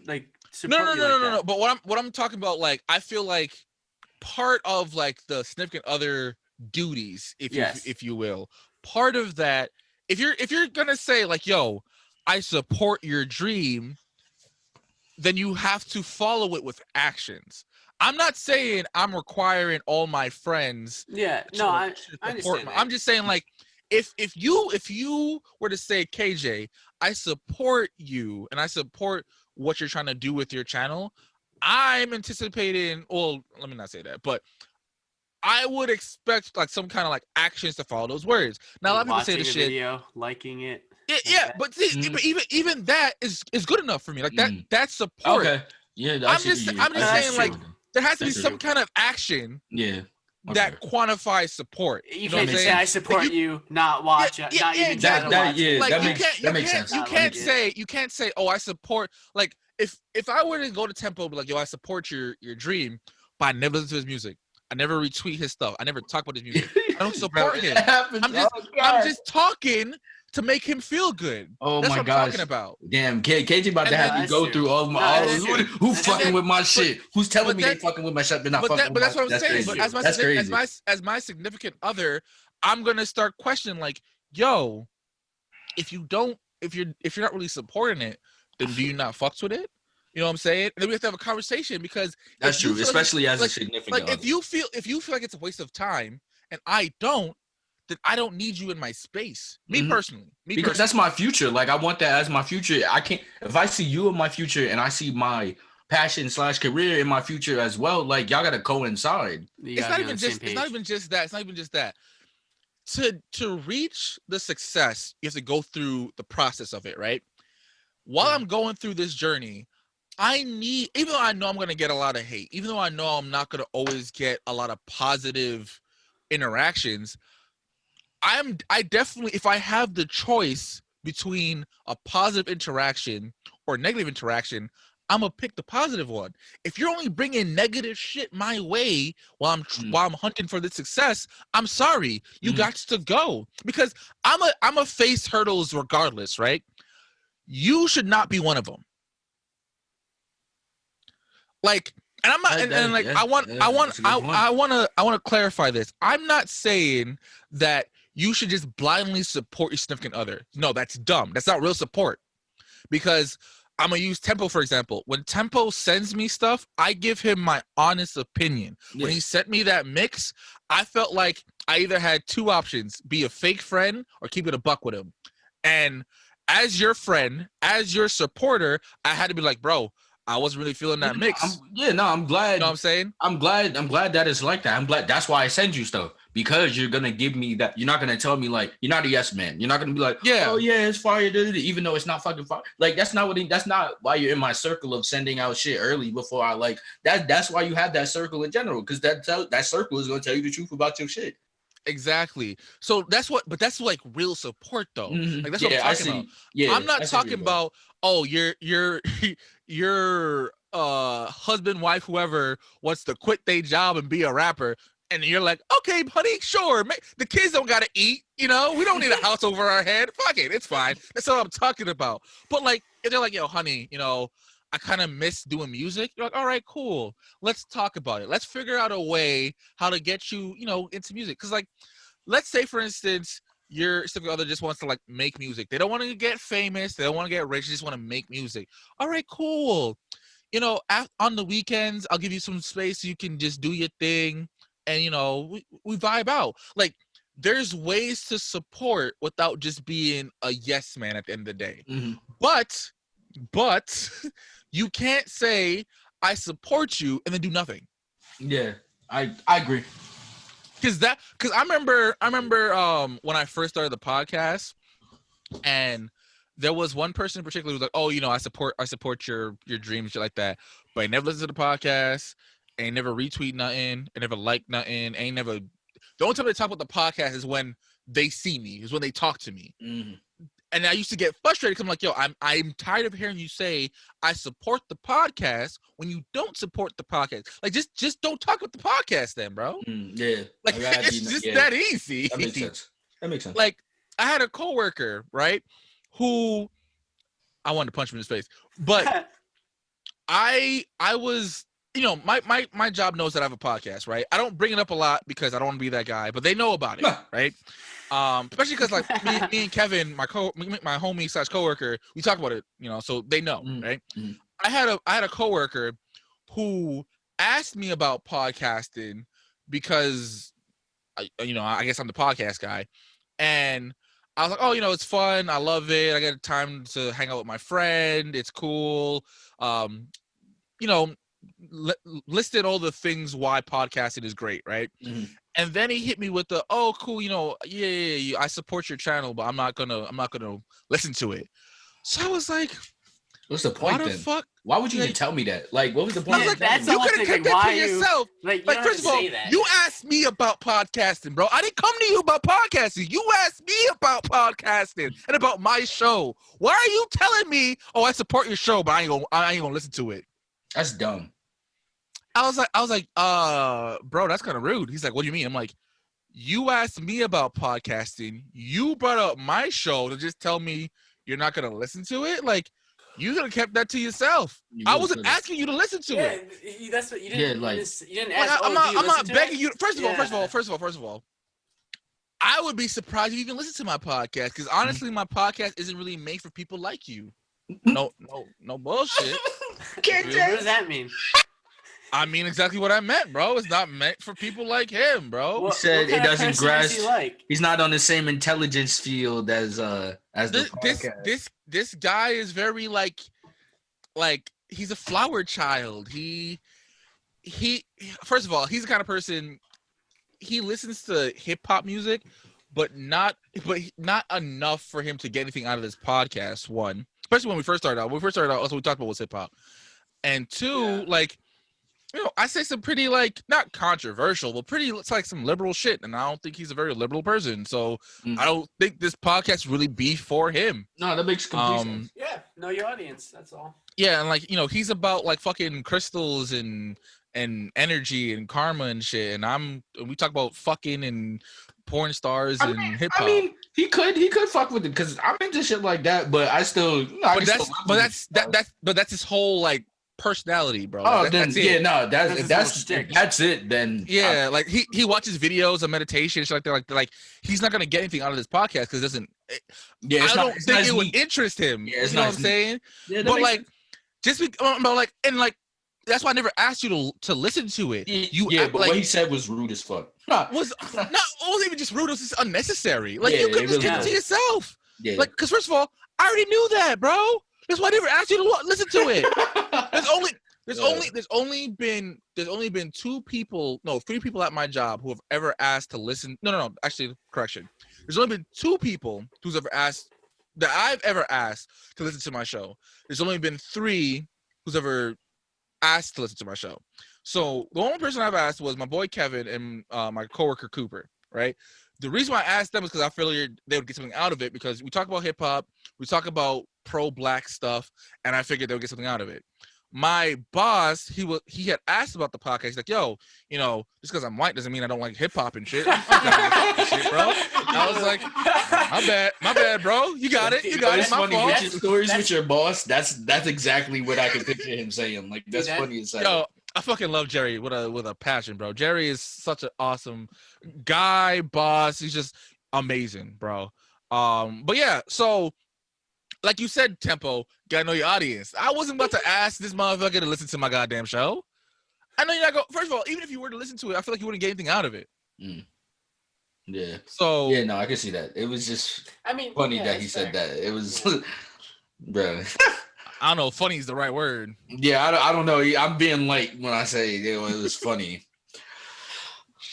like support you like that? no. But what I'm talking about, like, I feel like part of like the significant other duties, if you will, part of that, if you're gonna say like, yo, I support your dream, then you have to follow it with actions. I'm not saying I'm requiring all my friends. Yeah, to- no, I to support understand my- that. I'm just saying, like, if you were to say, KJ, I support you and I support what you're trying to do with your channel, I'm anticipating. Well, let me not say that, but I would expect like some kind of like actions to follow those words. Now, a lot of people say Watching this a shit. video, liking it. Yeah, that. but see, but even that is good enough for me. Like that's support. Okay. Yeah. I'm just saying, like, there has to be That's some true. kind of action Yeah. that quantifies support. You know can't what I'm just say saying? I support you, not watch it, not even try to watch it. Like, that makes sense. You Not can't like it. say, oh, I support. Like, if I were to go to Tempo and be like, yo, I support your dream, but I never listen to his music, I never retweet his stuff, I never talk about his music, I don't support him. I'm just talking to make him feel good. Oh That's my what I'm gosh. talking about. Damn, KJ about to And have then- me go That's through all my true. No, that's who true. fucking then- with my shit? Who's telling but me they then- fucking with my shit, but not But fucking with that's my what I'm saying. crazy. But as my That's crazy. as my significant other, I'm gonna start questioning, like, yo, if you're not really supporting it, then do you not fucks with it? You know what I'm saying? And then we have to have a conversation, because That's if you true, feel like especially as a like- significant like other. if you feel like it's a waste of time and I don't, then I don't need you in my space. Me Mhm. personally. Because that's my future. Like, I want that as my future. I can't, if I see you in my future and I see my passion / career in my future as well, like, y'all gotta coincide. It's not even just that. It's not even just that. To reach the success, you have to go through the process of it, right? While I'm going through this journey, even though I know I'm going to get a lot of hate, even though I know I'm not going to always get a lot of positive interactions, I definitely, if I have the choice between a positive interaction or negative interaction, I'm gonna pick the positive one. If you're only bringing negative shit my way while I'm hunting for the success, I'm sorry, you got to go, because I'm a face hurdles regardless, right? You should not be one of them. Like, and I'm not, and like, I want to clarify this. I'm not saying that you should just blindly support your significant other. No, that's dumb. That's not real support. Because I'm gonna use Tempo for example. When Tempo sends me stuff, I give him my honest opinion. Yeah. When he sent me that mix, I felt like I either had two options: be a fake friend or keep it a buck with him. And as your friend, as your supporter, I had to be like, bro, I wasn't really feeling that mix. I'm glad. You know what I'm saying? I'm glad that it's like that. I'm glad. That's why I send you stuff, because you're gonna give me that. You're not gonna tell me like, you're not a yes man. You're not gonna be like, Yeah. oh yeah, it's fire, even though it's not fucking fire. Like, that's not why you're in my circle of sending out shit early before I like that. That's why you have that circle in general, because that circle is gonna tell you the truth about your shit. Exactly. So that's like real support though. Mhm. Like, that's what I'm talking about. Yeah, I'm not I see talking where you're going. about, oh, your husband, wife, whoever wants to quit their job and be a rapper, and you're like, okay, honey, sure, the kids don't gotta eat, we don't need a house over our head, fuck it, it's fine. That's what I'm talking about. But like, if they're like, yo, honey, I kind of miss doing music. You're like, all right, cool. Let's talk about it. Let's figure out a way how to get you, into music. Because, like, let's say, for instance, your significant other just wants to, like, make music. They don't want to get famous. They don't want to get rich. They just want to make music. All right, cool. On the weekends, I'll give you some space so you can just do your thing. And, we vibe out. Like, there's ways to support without just being a yes man at the end of the day. Mm-hmm. But you can't say I support you and then do nothing. Yeah, I agree. Because I remember when I first started the podcast, and there was one person in particular who was like, "Oh, I support your dreams, shit like that," but I never listened to the podcast, ain't never retweet nothing, I never like nothing, ain't never. The only time they talk about the podcast is when they see me, is when they talk to me. Mm-hmm. And I used to get frustrated because I'm like, yo, I'm tired of hearing you say I support the podcast when you don't support the podcast. Like, just don't talk with the podcast then, bro. Yeah. Like, it's just that easy. That makes sense. Like, I had a coworker, right, who I wanted to punch him in his face, but I was, my job knows that I have a podcast, right? I don't bring it up a lot because I don't want to be that guy, but they know about it, right? Especially because, like, me and Kevin, my homie / coworker, we talk about it, so they know, right? Mm-hmm. I had a coworker who asked me about podcasting because, I guess I'm the podcast guy, and I was like, oh, it's fun, I love it, I get time to hang out with my friend, it's cool, listed all the things why podcasting is great, right? Mm-hmm. And then he hit me with the, oh, cool, yeah, I support your channel, but I'm not gonna listen to it. So I was like, what's the point then? Fuck? Why would you even tell me that? Like, what was the point? I was like, that's you could have kept that to yourself. Like, first of all, you asked me about podcasting, bro. I didn't come to you about podcasting. You asked me about podcasting and about my show. Why are you telling me, oh, I support your show, but I ain't gonna listen to it? That's dumb. I was like, bro, that's kind of rude. He's like, what do you mean? I'm like, you asked me about podcasting. You brought up my show to just tell me you're not gonna listen to it. Like, you could have kept that to yourself. I wasn't asking you to listen to it. That's what you didn't. Yeah, you didn't ask. I'm not begging you. First of all, I would be surprised if you even listen to my podcast, because honestly, my podcast isn't really made for people like you. No bullshit. What does that mean? I mean exactly what I meant, bro. It's not meant for people like him, bro. He said it doesn't grasp. Like? He's not on the same intelligence field as the podcast. This guy is very like he's a flower child. He first of all, he's the kind of person, he listens to hip hop music, but not enough for him to get anything out of this podcast. One, especially when we first started out. That's what we talked about was hip hop. And two, like, I say some pretty, like, not controversial, but it's like some liberal shit, and I don't think he's a very liberal person, so I don't think this podcast really be for him. No, that makes complete sense. Yeah, know your audience, that's all. Yeah, and, like, he's about, like, fucking crystals and energy and karma and shit, and we talk about fucking and porn stars and hip hop. I mean, he could fuck with it, because I'm into shit like that, but I still... that's his whole, like, personality, bro. Oh, that's it. Yeah, no, that's it. Then like he watches videos of meditation, shit like that. Like he's not gonna get anything out of this podcast because it doesn't. I don't think it would interest him. Yeah, you know what I'm saying? Yeah, but like, that's why I never asked you to listen to it. But what he said was rude as fuck. It wasn't even just rude. It was just unnecessary. Like, you could just keep it to yourself. Yeah. Like, because first of all, I already knew that, bro. That's why I never asked you to listen to it. There's only been 3 people at my job who have ever asked to listen. No. Actually, correction. There's only been 2 people that I've ever asked to listen to my show. There's only been 3 who's ever asked to listen to my show. So the only person I've asked was my boy Kevin and my coworker Cooper. Right. The reason why I asked them is because I figured they would get something out of it, because we talk about hip hop, we talk about pro-black stuff, and I figured they would get something out of it. my boss, he had asked about the podcast. He's like, yo, just because I'm white doesn't mean I don't like hip hop and shit. I'm down with shit, bro. I was like, my bad, bro. You got it. It's My funny fault. with your stories with your boss. That's exactly what I can picture him saying. Like that's funny as hell. Yo, I fucking love Jerry with a passion, bro. Jerry is such an awesome guy, boss. He's just amazing, bro. But yeah, so like you said, Tempo, gotta know your audience. I wasn't about to ask this motherfucker to listen to my goddamn show. I know you're not going. First of all, even if you were to listen to it, I feel like you wouldn't get anything out of it. Yeah. So yeah, no, I can see that. It was just funny that he said that. It was, bro. I don't know. Funny is the right word. Yeah, I don't know. I'm being light when I say it was funny.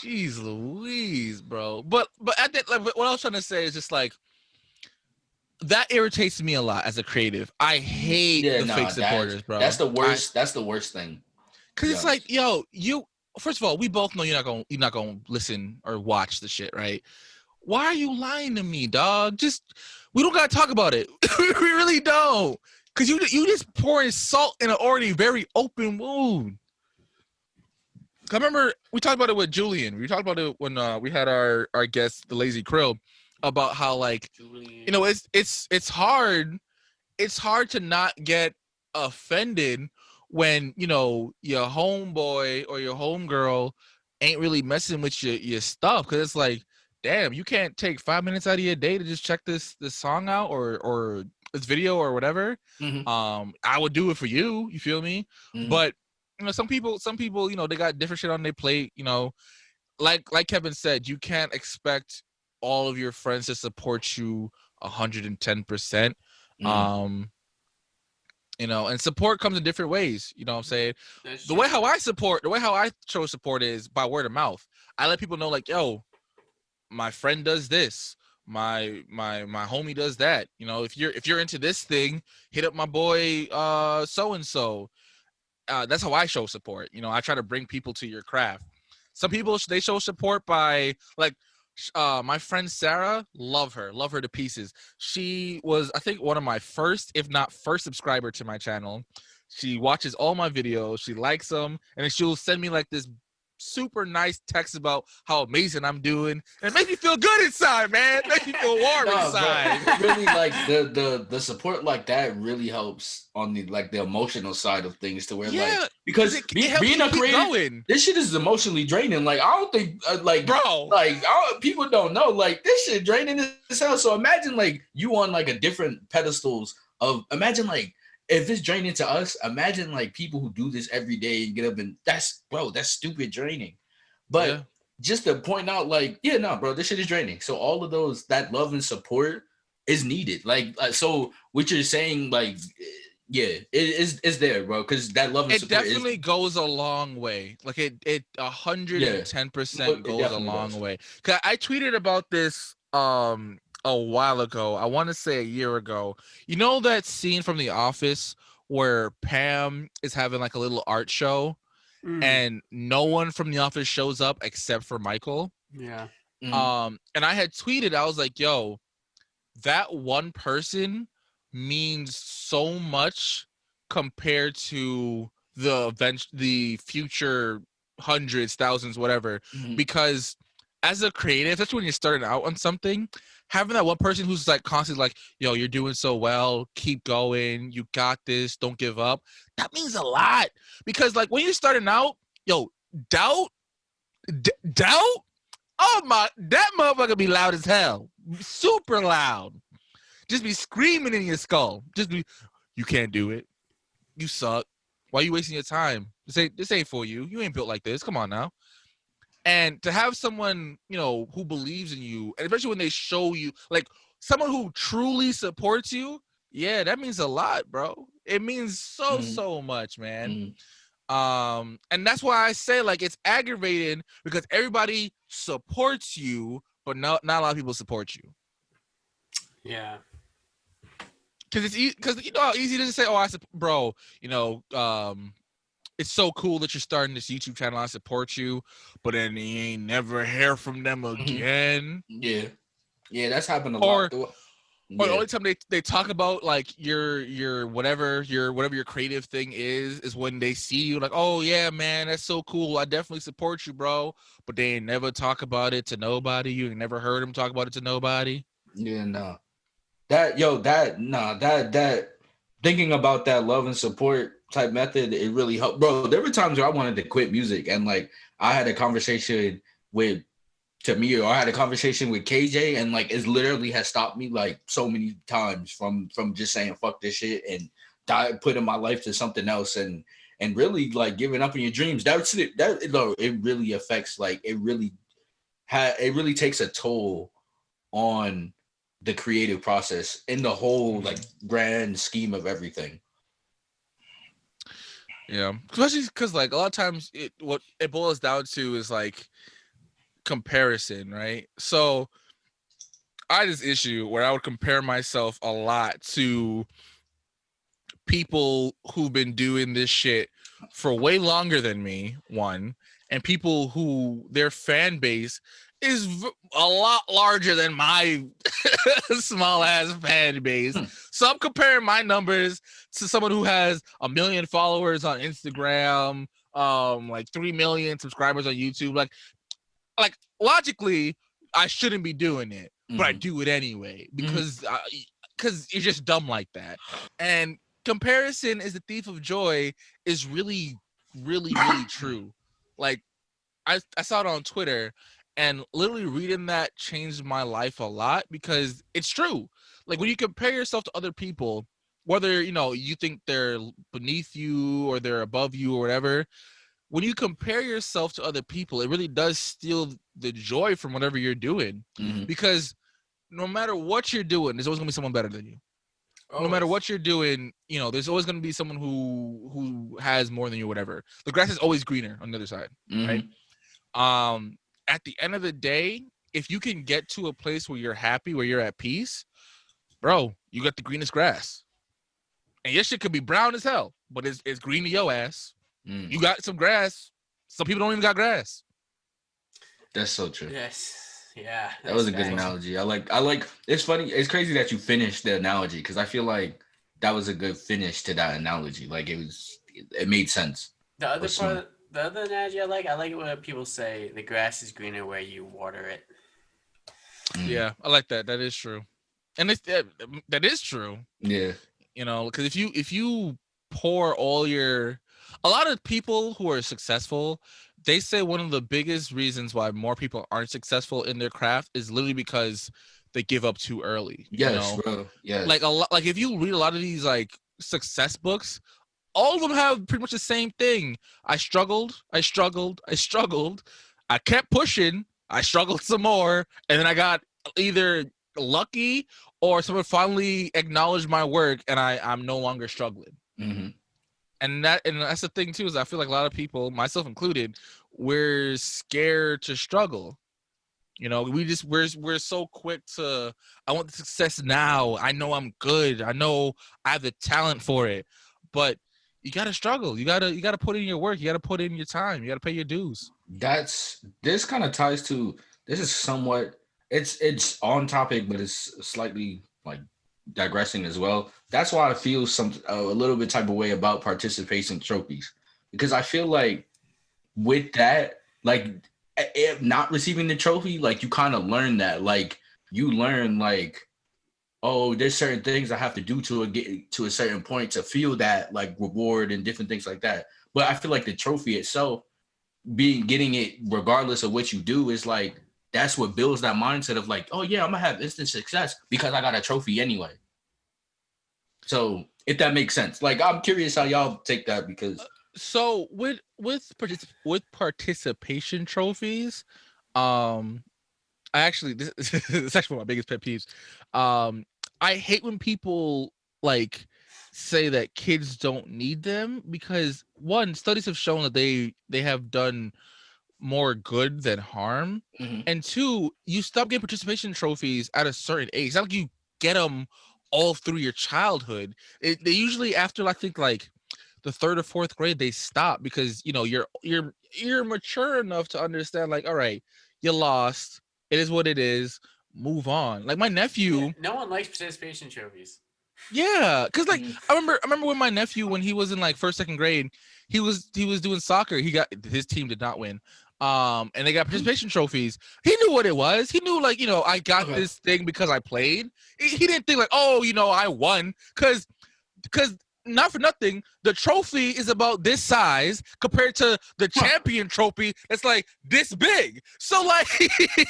Jeez Louise, bro. But at that, like, what I was trying to say is just like that irritates me a lot as a creative. I hate the fake supporters, bro. That's the worst. That's the worst thing. Cause it's like, yo, you. First of all, we both know you're not gonna listen or watch the shit, right? Why are you lying to me, dog? We don't gotta talk about it. We really don't. Cause you just pouring salt in an already very open wound. I remember we talked about it with Julian. We talked about it when we had our guest, the Lazy Krill, about how like Julian. It's hard. It's hard to not get offended when your homeboy or your homegirl ain't really messing with your stuff, because it's like, damn, you can't take 5 minutes out of your day to just check this song out or this video or whatever. I would do it for you. You feel me? But some people, they got different shit on their plate. Like Kevin said, you can't expect all of your friends to support you 110%. And support comes in different ways. You know what I'm saying? The way how I show support is by word of mouth. I let people know, like, yo, my friend does this, my homie does that. If you're into this thing, hit up my boy so and so. That's how I show support. I try to bring people to your craft. Some people, they show support by, like, my friend Sarah, love her to pieces. She was, I think, one of my first, if not first, subscriber to my channel. She watches all my videos, she likes them, and then she'll send me like this super nice text about how amazing I'm doing, and it makes me feel good inside, man. It makes me feel warm inside. Really, like the support like that really helps on the emotional side of things, to where because being a creator, this shit is emotionally draining. Like, I don't think people don't know, like, this shit draining as hell. So imagine like you on like a different pedestals of, imagine like, if it's draining to us, imagine like people who do this every day and get up, and that's stupid draining. But just to point out, like, bro, this shit is draining. So all of that love and support is needed. Like, so what you're saying, like, it is there, bro, because that love and support definitely goes a long way. Like it 110% goes a long way. Cause I tweeted about this a while ago. I want to say a year ago. You know that scene from The Office where Pam is having like a little art show and no one from The Office shows up except for Michael? Yeah. And I had tweeted, I was like, yo, that one person means so much compared to the future hundreds, thousands, whatever. Because as a creative, especially when you're starting out on something, having that one person who's like constantly like, yo, you're doing so well, keep going, you got this, don't give up, that means a lot. Because like when you're starting out, yo, doubt, oh my, that motherfucker be loud as hell, super loud, just be screaming in your skull, just be, you can't do it, you suck, why are you wasting your time, this ain't for you, you ain't built like this, come on now. And to have someone, who believes in you, and especially when they show you, like, someone who truly supports you, that means a lot, bro. It means so much, man. And that's why I say, like, it's aggravating because everybody supports you, but not a lot of people support you. Yeah. Because how easy it is to say, oh, bro, it's so cool that you're starting this YouTube channel, I support you, but then you ain't never hear from them again. Yeah, that's happened a lot. Or the Yeah. only time they talk about like your whatever your creative thing is when they see you like, oh yeah, man, that's so cool. I definitely support you, bro. But they ain't never talk about it to nobody. You ain't never heard them talk about it to nobody. Yeah, no. That thinking about that love and support type method, it really helped. Bro, there were times where I wanted to quit music and like I had a conversation with Tamir, or I had a conversation with KJ, and like it literally has stopped me like so many times from just saying fuck this shit and putting my life to something else and really like giving up on your dreams. That's it. It really affects, like it really takes a toll on the creative process in the whole like grand scheme of everything. Yeah, especially because like a lot of times what it boils down to is like comparison, right? So I had this issue where I would compare myself a lot to people who've been doing this shit for way longer than me, one, and people who their fan base is a lot larger than my small ass fan base. So I'm comparing my numbers to someone who has 1 million followers on Instagram, like 3 million subscribers on YouTube. Like logically, I shouldn't be doing it, but I do it anyway because you're just dumb like that. And comparison is the thief of joy is really, really, really true. Like I saw it on Twitter, and literally reading that changed my life a lot because it's true. Like when you compare yourself to other people, whether you think they're beneath you or they're above you or whatever, when you compare yourself to other people, it really does steal the joy from whatever you're doing. Because no matter what you're doing, there's always gonna be someone better than you. No matter what you're doing, there's always going to be someone who has more than you, whatever. The grass is always greener on the other side, right? At the end of the day, if you can get to a place where you're happy, where you're at peace, bro, you got the greenest grass. And your shit could be brown as hell, but it's green to your ass. You got some grass. Some people don't even got grass. That's so true. Yes. Yeah. That was a good analogy. I like it's funny. It's crazy that you finished the analogy because I feel like that was a good finish to that analogy. Like it made sense. The other analogy I like it when people say the grass is greener where you water it. Yeah, I like that. That is true. And that is true. Yeah. Because if you pour a lot of people who are successful, they say one of the biggest reasons why more people aren't successful in their craft is literally because they give up too early. Yes, bro. Yeah. Like if you read a lot of these like success books, all of them have pretty much the same thing. I struggled. I kept pushing. I struggled some more, and then I got either lucky or someone finally acknowledged my work, and I'm no longer struggling. And that's the thing too, is I feel like a lot of people, myself included, we're scared to struggle. We're so quick to, I want the success now. I know I'm good. I know I have the talent for it. But you gotta struggle. You gotta put in your work. You gotta put in your time. You gotta pay your dues. This kind of ties to, this is somewhat, it's on topic, but it's slightly like digressing as well. That's why I feel a little bit type of way about participation trophies, because I feel like with that, like if not receiving the trophy, like you kind of learn that, like you learn like, oh, there's certain things I have to do to get to a certain point to feel that like reward and different things like that. But I feel like the trophy itself, getting it regardless of what you do, is like, that's what builds that mindset of like, oh yeah, I'm gonna have instant success because I got a trophy anyway. So if that makes sense, like I'm curious how y'all take that, because so with participation trophies, I actually this is actually one of my biggest pet peeves. I hate when people like say that kids don't need them, because one, studies have shown that they have done more good than harm. And two, you stop getting participation trophies at a certain age. It's not like you get them all through your childhood. They usually after, I think, like the 3rd or 4th grade, they stop because you're mature enough to understand, like, all right, you lost, it is what it is, move on. Like my nephew, no one likes participation trophies. yeah, because like I remember when my nephew, when he was in like first, second grade, he was doing soccer. His team did not win. And they got participation trophies. He knew what it was. He knew, like, I got this thing because I played. He didn't think like, oh, I won, because not for nothing, the trophy is about this size compared to the champion trophy that's like this big. So like,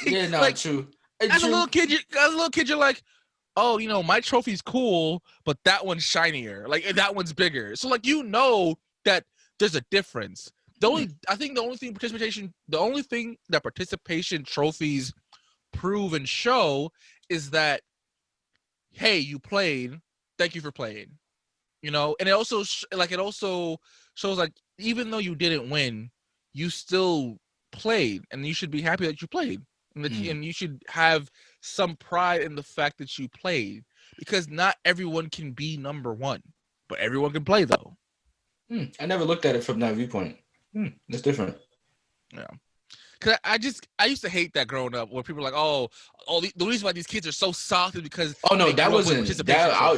yeah, no, like, true. As a little kid, you're like, oh, my trophy's cool, but that one's shinier. Like that one's bigger. So like, that there's a difference. I think the only thing that participation trophies prove and show is that, hey, you played. Thank you for playing. And it also shows like, even though you didn't win, you still played, and you should be happy that you played, and and you should have some pride in the fact that you played, because not everyone can be number one, but everyone can play though. I never looked at it from that viewpoint. That's different. Yeah. Cause I used to hate that growing up, where people are like, oh, the reason why these kids are so soft is because that wasn't that. I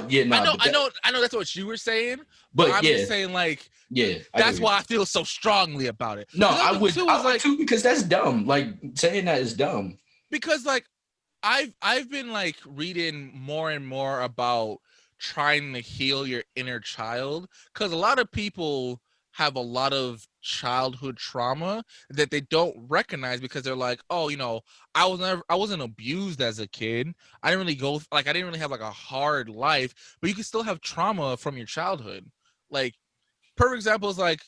know that's what you were saying, but I'm just saying, like, that's why I feel so strongly about it. No, I would too, because that's dumb. Like, saying that is dumb. Because like I've been like reading more and more about trying to heal your inner child, because a lot of people have a lot of childhood trauma that they don't recognize, because they're like, oh, I wasn't abused as a kid. I didn't really have like a hard life, but you can still have trauma from your childhood. Like, perfect example is like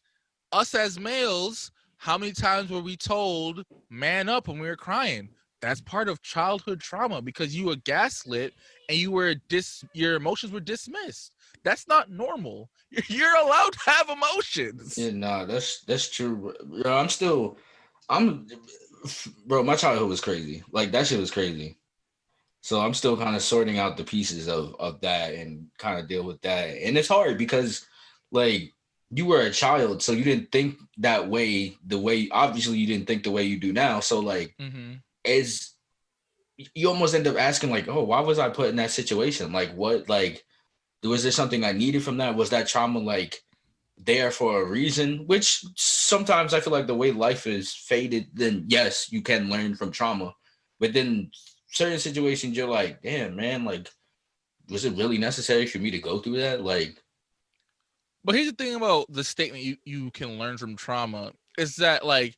us as males. How many times were we told man up when we were crying? That's part of childhood trauma, because you were gaslit and your emotions were dismissed. That's not normal. You're allowed to have emotions. Yeah, nah, that's true. Bro, bro, my childhood was crazy. Like, that shit was crazy. So I'm still kind of sorting out the pieces of that and kind of deal with that. And it's hard because, like, you were a child, so you didn't think that way. Obviously you didn't think the way you do now. So like, as you almost end up asking, like, oh, why was I put in that situation? Like, what, like, was there something I needed from that? Was that trauma like there for a reason? Which sometimes I feel like the way life is fated, then yes, you can learn from trauma. But then certain situations, you're like, damn, man, like, was it really necessary for me to go through that? Like, but here's the thing about the statement, you can learn from trauma, is that like,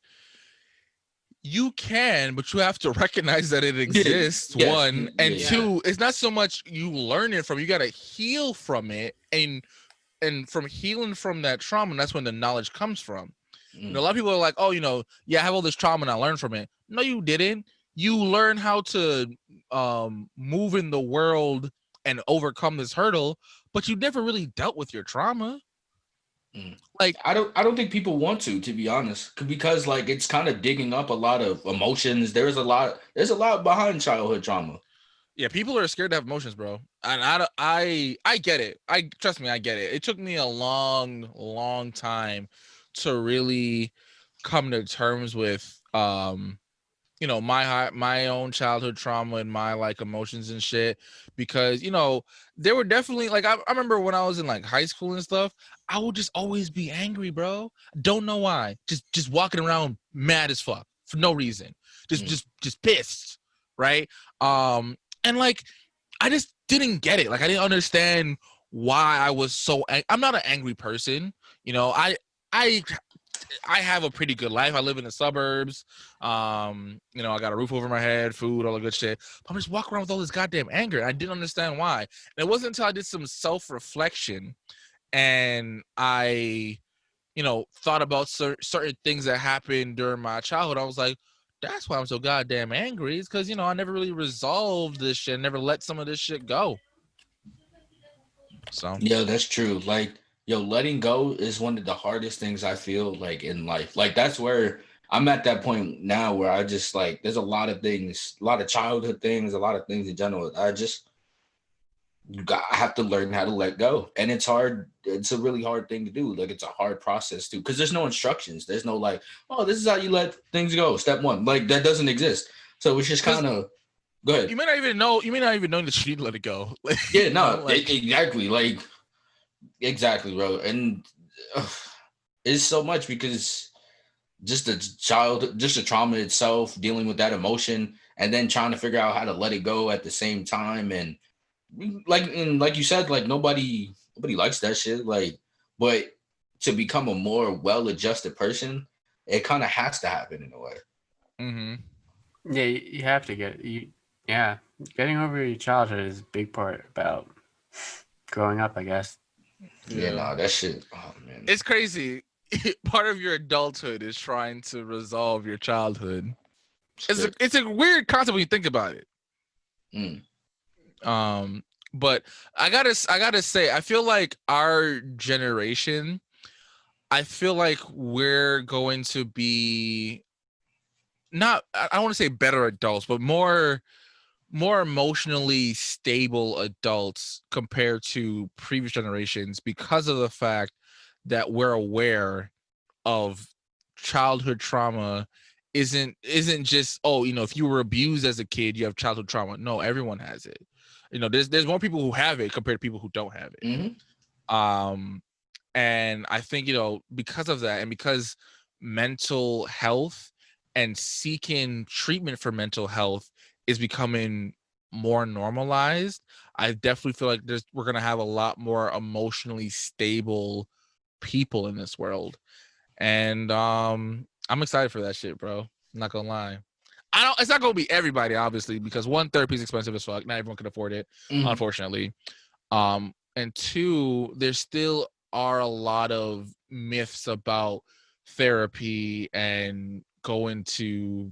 you can, but you have to recognize that it exists. One, and two, it's not so much you learn it from, you got to heal from it, and from healing from that trauma, that's when the knowledge comes from. A lot of people are like, oh, I have all this trauma and I learned from it. No, you didn't. You learn how to move in the world and overcome this hurdle, but you never really dealt with your trauma. Like, I don't think people want to be honest, because like, it's kind of digging up a lot of emotions. There's a lot behind childhood trauma. Yeah, people are scared to have emotions, bro. And I get it. Trust me, I get it. It took me a long time to really come to terms with my own childhood trauma and my like emotions and shit, because there were definitely like, I remember when I was in like high school and stuff, I would just always be angry, bro. Don't know why. Just walking around mad as fuck for no reason. Just pissed, right? And like, I just didn't get it. Like, I didn't understand why I was so I'm not an angry person. I have a pretty good life. I live in the suburbs. I got a roof over my head, food, all the good shit. But I'm just walking around with all this goddamn anger. I didn't understand why. And it wasn't until I did some self-reflection and I, thought about certain things that happened during my childhood. I was like, that's why I'm so goddamn angry. It's because, I never really resolved this shit. Never let some of this shit go. So yeah, that's true. Like, letting go is one of the hardest things I feel like in life. Like, that's where I'm at that point now, where I just like, there's a lot of things, a lot of childhood things, a lot of things in general. I have to learn how to let go. And it's hard. It's a really hard thing to do. Like, it's a hard process too, because there's no instructions. There's no like, oh, this is how you let things go. Step one. Like, that doesn't exist. So it's just kind of, Go ahead. You may not even know. You may not even know that she didn't let it go. Yeah, no, exactly. Like, exactly, bro. And it's so much because just the trauma itself, dealing with that emotion, and then trying to figure out how to let it go at the same time. And like you said, like nobody likes that shit. Like, but to become a more well-adjusted person, it kind of has to happen in a way. Mm-hmm. Yeah, you have to yeah, getting over your childhood is a big part about growing up, I guess. Yeah, no, that shit. Oh man, it's crazy. Part of your adulthood is trying to resolve your childhood. It's a weird concept when you think about it. But I gotta say, I feel like our generation, I feel like we're going to be not, I don't want to say better adults, but more emotionally stable adults compared to previous generations because of the fact that we're aware of childhood trauma isn't just, oh, if you were abused as a kid, you have childhood trauma. No, everyone has it. There's more people who have it compared to people who don't have it. Mm-hmm. And I think, because of that, and because mental health and seeking treatment for mental health is becoming more normalized, I definitely feel like we're gonna have a lot more emotionally stable people in this world. And I'm excited for that shit, bro. I'm not gonna lie. It's not gonna be everybody, obviously, because one, therapy is expensive as fuck. Not everyone can afford it, unfortunately. And two, there still are a lot of myths about therapy and going to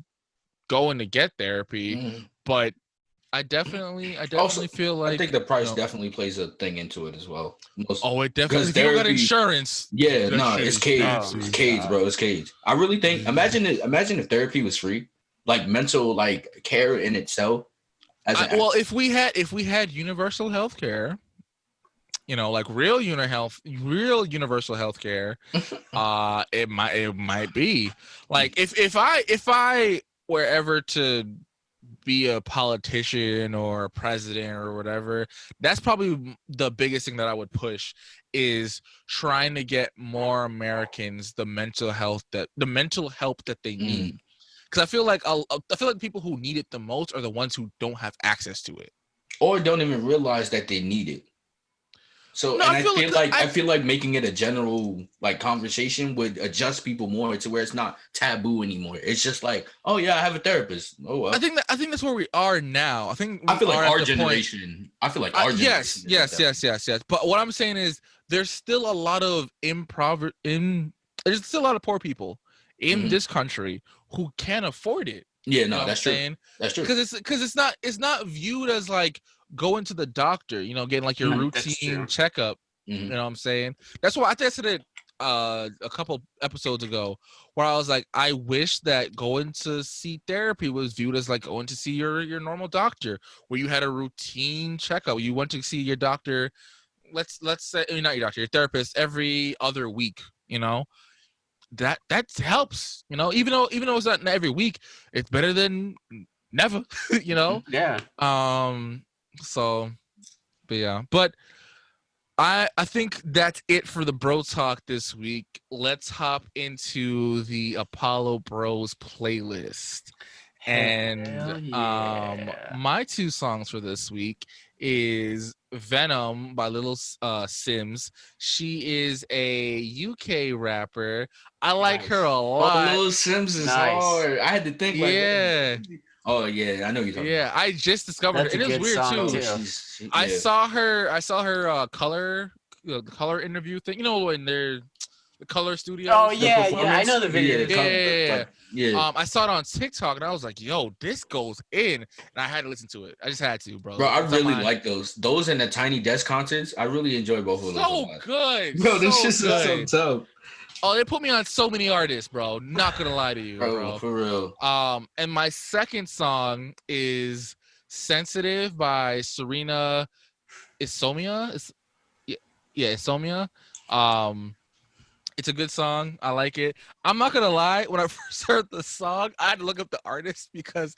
get therapy. But I definitely Also, feel like, I think the price definitely plays a thing into it as well. It definitely. If you don't got insurance, yeah, no, shit it's is cage. expensive. It's cage, bro. It's cage. I really think. Imagine if therapy was free, like mental care in itself. If we had universal health care, like real universal health care, it might be like if I were ever to be a politician or a president or whatever, that's probably the biggest thing that I would push, is trying to get more Americans the mental help that they need. Because I feel like people who need it the most are the ones who don't have access to it, or don't even realize that they need it. So, no, and I feel like making it a general conversation would adjust people more to where it's not taboo anymore. It's just like, oh yeah, I have a therapist. Oh well. I think that's where we are now. I feel like our generation. Yes. But what I'm saying is, there's still a lot of there's still a lot of poor people in this country who can't afford it. Yeah, no, that's true. That's true. Because it's not viewed as like going to the doctor, getting like your routine checkup. You know what I'm saying? That's why I think I said it a couple episodes ago, where I was like, I wish that going to see therapy was viewed as like going to see your normal doctor, where you had a routine checkup. You went to see your doctor, let's say, not your doctor, your therapist, every other week. That helps. Even though it's not every week, it's better than never. Yeah. So, but yeah, but I think that's it for the bro talk this week. Let's hop into the Apollo Bros playlist. And my two songs for this week is Venom by Lil Sims. She is a UK rapper. I like her a lot. Lil Sims is hard. I had to think oh yeah, I know you're talking about. I just discovered her. It is weird too. I saw her color interview thing. When they're the color studio. Oh yeah, I know the video. Yeah. I saw it on TikTok and I was like, "Yo, this goes in," and I had to listen to it. I just had to, bro. Bro, I really like those. Those and the Tiny Desk concerts. I really enjoy both of those. So good, bro. This shit is so tough. Oh, they put me on so many artists, bro. Not gonna lie to you, bro. For real. And my second song is "Sensitive" by Serena Isomia. Isomia. It's a good song. I like it. I'm not gonna lie. When I first heard the song, I had to look up the artist because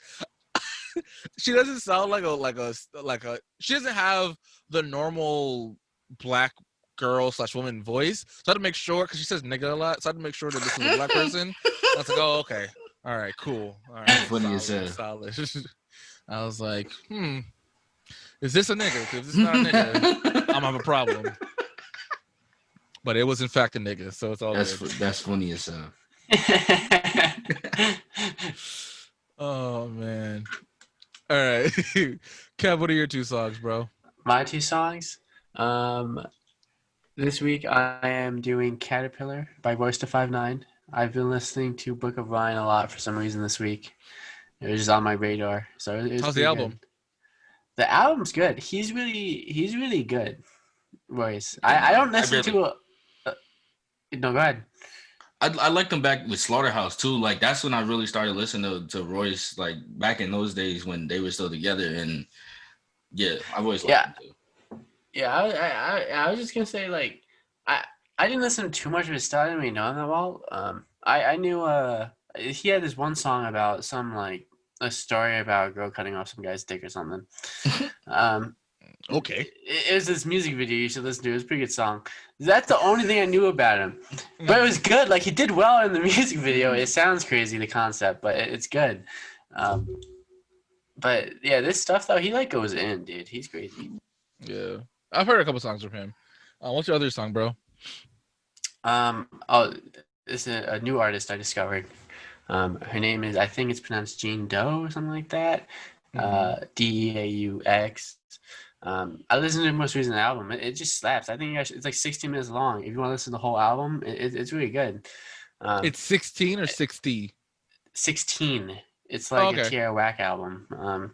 she doesn't sound like a. She doesn't have the normal black girl / woman voice. So I had to make sure because she says nigga a lot. So I had to make sure that this was a black person. I was like, oh, okay, all right, cool, all right, Funny solid. I was like, is this a nigga? If this is not a nigga, I'm gonna have a problem. But it was in fact a nigga, so it's all good. That's funny as hell. Oh man. All right. Kev, what are your 2 songs, bro? My 2 songs. This week I am doing Caterpillar by Royce da 5'9". I've been listening to Book of Ryan a lot for some reason this week. It was just on my radar. So it was how's the album? Good. The album's good. He's really good, Royce. I don't listen to no, go ahead. I liked him back with Slaughterhouse too. Like that's when I really started listening to Royce. Like back in those days when they were still together. And yeah, I've always liked him too. Yeah, I was just gonna say like I didn't listen to too much of his stuff. I didn't really know him that well. I knew he had this one song about some like a story about a girl cutting off some guy's dick or something. Okay. It was this music video you should listen to. It was a pretty good song. That's the only thing I knew about him. But it was good. Like, he did well in the music video. It sounds crazy, the concept, but it's good. But, yeah, this stuff, though, he, like, goes in, dude. He's crazy. Yeah. I've heard a couple songs from him. What's your other song, bro? This is a new artist I discovered. Her name is, I think it's pronounced Jean Doe or something like that. Deux. I listened to the most recent album. It just slaps. I think it's like 60 minutes long. If you want to listen to the whole album, it's really good. It's 16 or 60? 16. It's like a Tierra Whack album.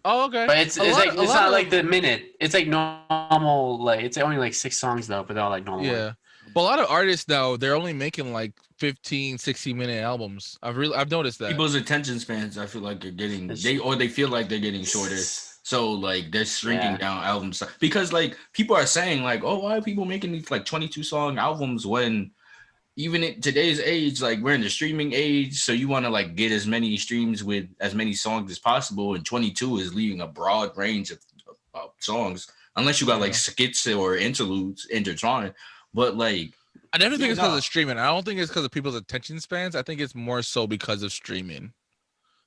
Okay. But it's not like the minute. It's like normal. Like it's only like 6 songs though, but they're all like normal. Yeah. But a lot of artists now, they're only making like 15, 60-minute albums. I've noticed that. People's attention spans, I feel like, are getting they feel like they're getting shorter. So like they're shrinking down albums because like people are saying like, oh, why are people making these like 22-song albums when even in today's age, like we're in the streaming age, so you want to like get as many streams with as many songs as possible, and 22 is leaving a broad range of songs unless you got like skits or interludes intertwined. But like, I never think it's because of streaming. I don't think it's because of people's attention spans. I think it's more so because of streaming.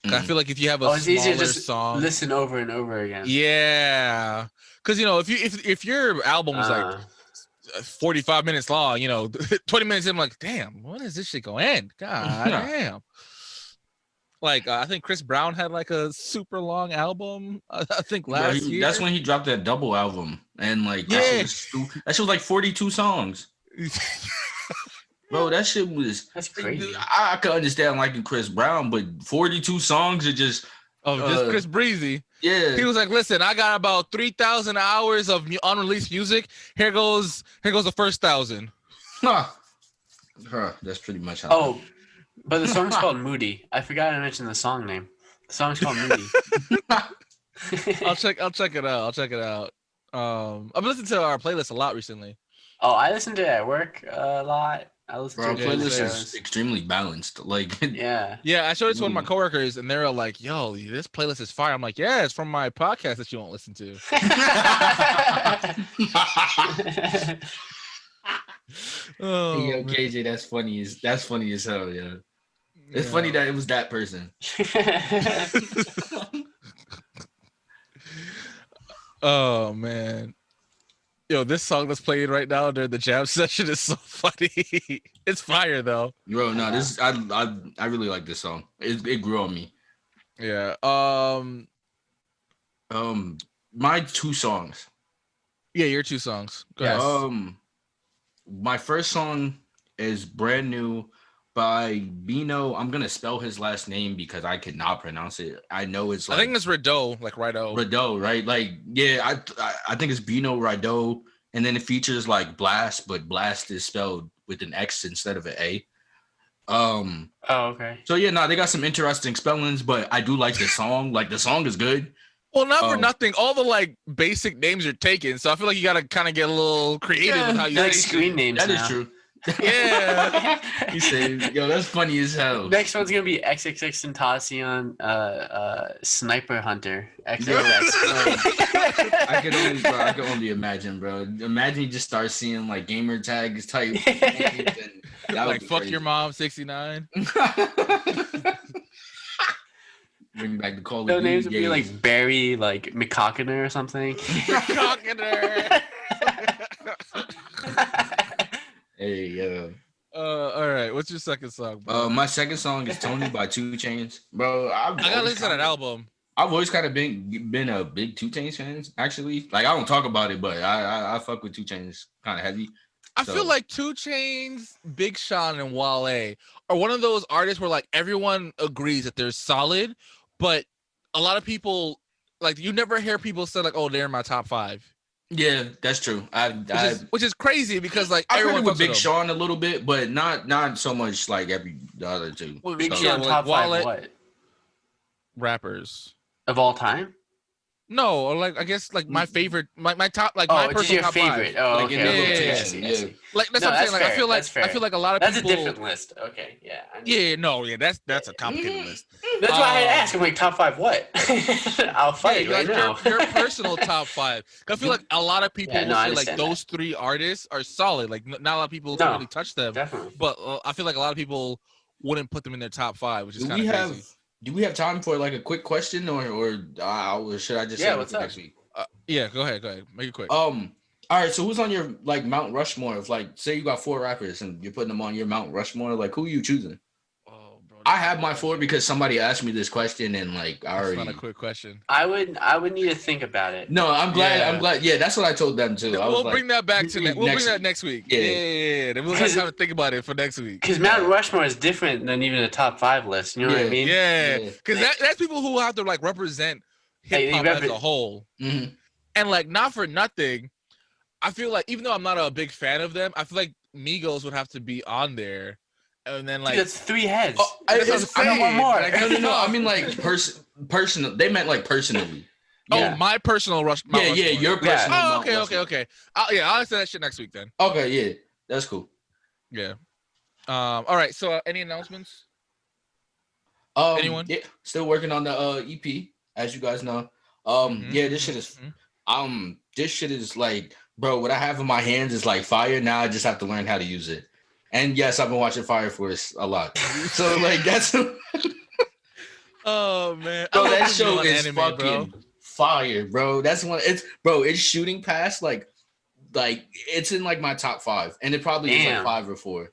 I feel like if you have a it's easier to just song, listen over and over again. Yeah, because you know if your album's like 45 minutes long, 20 minutes in, I'm like, damn, when is this shit gonna end? God damn. Like I think Chris Brown had like a super long album. I think last year. That's when he dropped that double album, and like that shit was like 42 songs. Bro, that shit was. That's crazy. I could understand liking Chris Brown, but 42 songs are just. Just Chris Breezy. Yeah. He was like, "Listen, I got about 3,000 hours of unreleased music. Here goes the first 1,000." That's pretty much how. But the song's called Moody. I forgot to mention the song name. The song's called Moody. I'll check it out. I've listened to our playlist a lot recently. Oh, I listen to it at work a lot. I listen to our playlist is extremely balanced. Like yeah. I showed it to one of my coworkers, and they're like, "Yo, this playlist is fire." I'm like, "Yeah, it's from my podcast that you won't listen to." Yo, KJ, that's funny as hell, yeah. It's funny that it was that person. Oh man. Yo, this song that's playing right now during the jam session is so funny. It's fire though. Bro, no, this I really like this song. It grew on me. Yeah. My 2 songs. Yeah, your 2 songs. Go ahead. My first song is Brand New by Bino. I'm gonna spell his last name because I cannot pronounce it. I know it's like, I think it's Rideau, like Rideau. Rideau, right? Like, yeah, I think it's Bino Rideau, and then it features like Blast, but Blast is spelled with an X instead of an A. Okay. So yeah, they got some interesting spellings, but I do like the song. Like the song is good. Well, not for nothing. All the like basic names are taken, so I feel like you gotta kind of get a little creative with how you like screen names. That is true. Yeah. He said, "Yo, that's funny as hell." Next one's gonna be XXX Tentacion, Sniper Hunter. XXX. I could only imagine, bro. Imagine you just start seeing like gamer tags type. Names, and that would Like be fuck crazy. your mom 69. Bring back the Call of Their Duty names would be days. like Barry, like McCockiner or something. Hey, yo. All right. What's your second song, bro? My second song is Tony by 2 Chainz. Bro, I gotta listen to that album. I've always kind of been a big 2 Chainz fan, actually. Like, I don't talk about it, but I fuck with 2 Chainz kind of heavy. I feel like 2 Chainz, Big Sean, and Wale are one of those artists where like everyone agrees that they're solid, but a lot of people like you never hear people say like, "Oh, they're in my top 5." Yeah, that's true. Which is crazy because like I heard everyone it with fucks Big them. Sean a little bit, but not so much like the other two. Well, Big yeah, Sean like top 5 Wale- what? rappers. Of all time? No, or like I guess like my favorite, my top, like Oh, my just personal your top favorite. 5. Oh, Like, okay. in the okay, rotation, I see. Like that's No, what I'm saying. that's Like I fair, feel like that's fair. I feel like a lot of That's people. a different list. Okay, yeah. Yeah, no, yeah, that's a complicated list. That's why I had to ask. I'm like, top 5 what? I'll fight Yeah, right like now. your personal top 5. I feel like a lot of people Yeah, no, will I say like understand those 3 artists are solid. Like not a lot of people can No, really touch them, Definitely. but I feel like a lot of people wouldn't put them in their top 5, which is Do kind we of have crazy. time for like a quick question, or should I just Yeah, save it what's for up? next week? Yeah, go ahead, make it quick. All right. So who's on your like Mount Rushmore? If like say you got 4 rappers and you're putting them on your Mount Rushmore, like who are you choosing? Oh, bro, I have my 4 because somebody asked me this question and like I that's already. not a quick question. I would need to think about it. No, I'm glad. Yeah. I'm glad. Yeah, that's what I told them too. I was We'll like, bring that back to next we'll bring week. that next week. Yeah. Yeah. Then we'll have time to think about it for next week. Because Mount Rushmore is different than even a top 5 list. You know what I Yeah. mean? Yeah, Yeah. because that's people who have to like represent hip hop as a whole, Mhm. and like not for nothing. I feel like even though I'm not a big fan of them, I feel like Migos would have to be on there, and then like Dude, that's 3 heads. Oh, That's what it's- I'm I know one saying. more. Like, No. I mean like personal. They meant like personally. Yeah. oh, my personal Mount Yeah, Rushmore. your personal. Oh, Mount okay, Rushmore. okay. I'll answer that shit next week then. Okay, yeah, that's cool. Yeah. All right. So, any announcements? Anyone? Yeah, still working on the EP, as you guys know. Yeah, this shit is like, bro, what I have in my hands is like fire. Now I just have to learn how to use it. And yes, I've been watching Fire Force a lot. So like that's Oh man, bro, I love that this show on is anime, fucking bro. fire, bro. That's one. It's shooting past like it's in like my top 5, and it probably is like Damn. 5 or 4.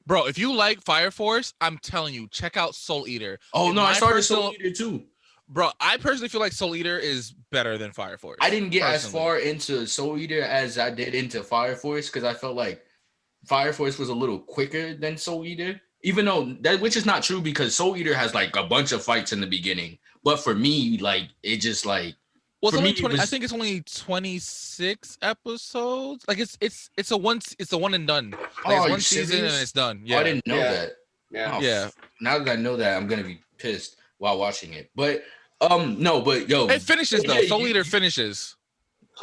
Bro, if you like Fire Force, I'm telling you, check out Soul Eater. Oh In no, I my started personal- Soul Eater too. Bro, I personally feel like Soul Eater is better than Fire Force. I didn't get as personally. far into Soul Eater as I did into Fire Force because I felt like Fire Force was a little quicker than Soul Eater. Even though that, which is not true because Soul Eater has like a bunch of fights in the beginning. But for me, like it just like Well, it's for only me, it 20, I was- think it's only 26 episodes. Like it's a one and done. Like Oh, it's you one season serious? and it's done. Oh, Yeah. I didn't know Yeah. that. Yeah. Oh, Yeah. Now that I know that, I'm gonna be pissed while watching it. But no, but yo, It finishes though. Yeah, Soul you- Eater finishes.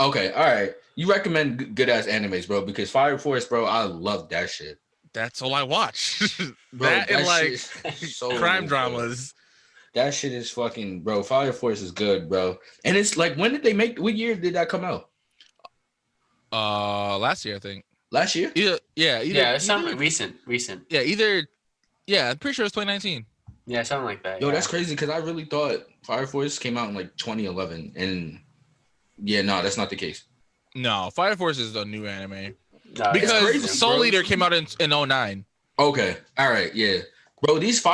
okay, all right. You recommend good ass animes, bro? Because Fire Force, bro, I love that shit. That's all I watch. Bro, that and like shit is so crime good, bro. dramas. That shit is fucking, bro. Fire Force is good, bro. And it's like, when did they make? What year did that come out? Last year I think. Last year? Either It's something recent. Yeah, I'm pretty sure it's 2019. Yeah, something like that. Yo, yeah. that's crazy because I really thought Fire Force came out in like 2011, and yeah, no, that's not the case. No, Fire Force is the new anime No, it's because crazy, Soul bro. Eater came out in 09. Okay, all right, yeah, bro. These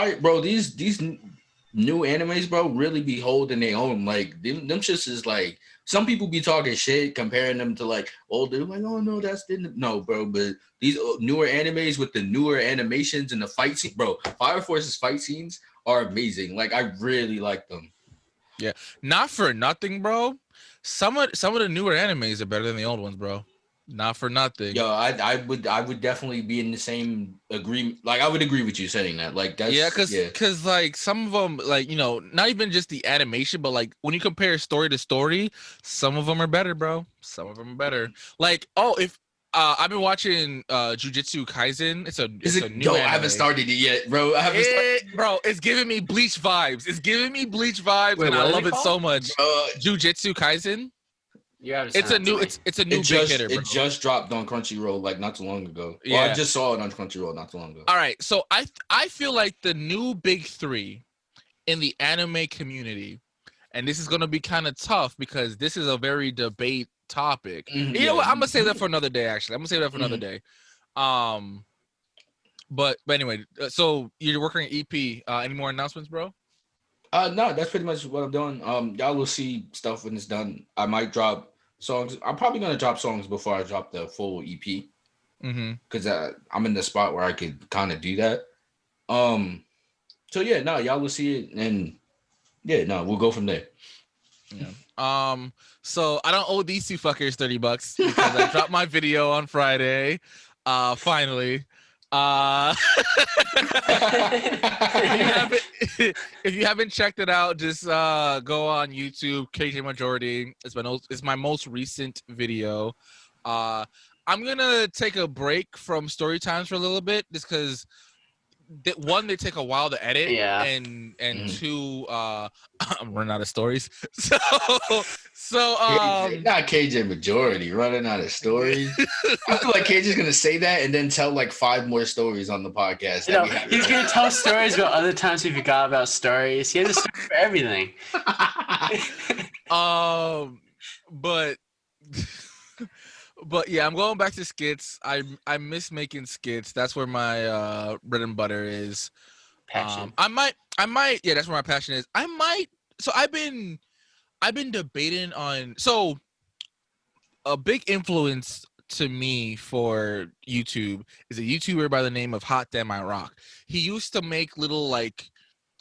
new animes, bro, really be holding their own. Like them shits is like some people be talking shit, comparing them to like older, like, oh no, that's didn't no, bro. But these newer animes with the newer animations and the fight scene, bro. Fire Force's fight scenes are amazing. Like I really like them. Not for nothing, bro. Some of the newer animes are better than the old ones, bro. Not for nothing. Yo, I would definitely be in the same agreement. Like I would agree with you saying that. Like that's Yeah, cause like some of them, like not even just the animation, but like when you compare story to story, some of them are better, bro. Some of them are better. Like I've been watching Jujutsu Kaisen. It's a new Yo, I anime. haven't started it yet, bro. Bro, it's giving me Bleach vibes. It's giving me Bleach vibes, Wait, and what I is love it it so called? much. Jujutsu Kaisen. You haven't It's a sent it to new me. it's a new big hitter, bro. It just dropped on Crunchyroll like not too long ago. Yeah. Well, I just saw it on Crunchyroll not too long ago. All right, so I feel like the new big three in the anime community, and this is gonna be kind of tough because this is a very debate topic. You know what? I'm gonna save that for another day. Actually, I'm gonna save that for another day. But anyway, so you're working at EP. Any more announcements, bro? No, that's pretty much what I'm doing. Y'all will see stuff when it's done. I might drop songs. I'm probably gonna drop songs before I drop the full EP. Because I'm in the spot where I could kind of do that. So yeah, no, y'all will see it, and yeah, no, we'll go from there. Yeah. So I don't owe these two fuckers $30 because I dropped my video on Friday. Finally. If you haven't checked it out, just go on YouTube, KJ Majority. It's my most recent video. I'm gonna take a break from story times for a little bit, just because one, they take a while to edit, and two, I'm running out of stories. So not KJ Majority running out of stories. I feel like KJ's gonna say that and then tell like 5 more stories on the podcast. You know, he's gonna tell stories about other times he forgot about stories. He has a story for everything. But yeah, I'm going back to skits. I miss making skits. That's where my bread and butter is. Passion. I might. Yeah, that's where my passion is. So I've been debating on. So a big influence to me for YouTube is a YouTuber by the name of Hot Damn I Rock. He used to make little like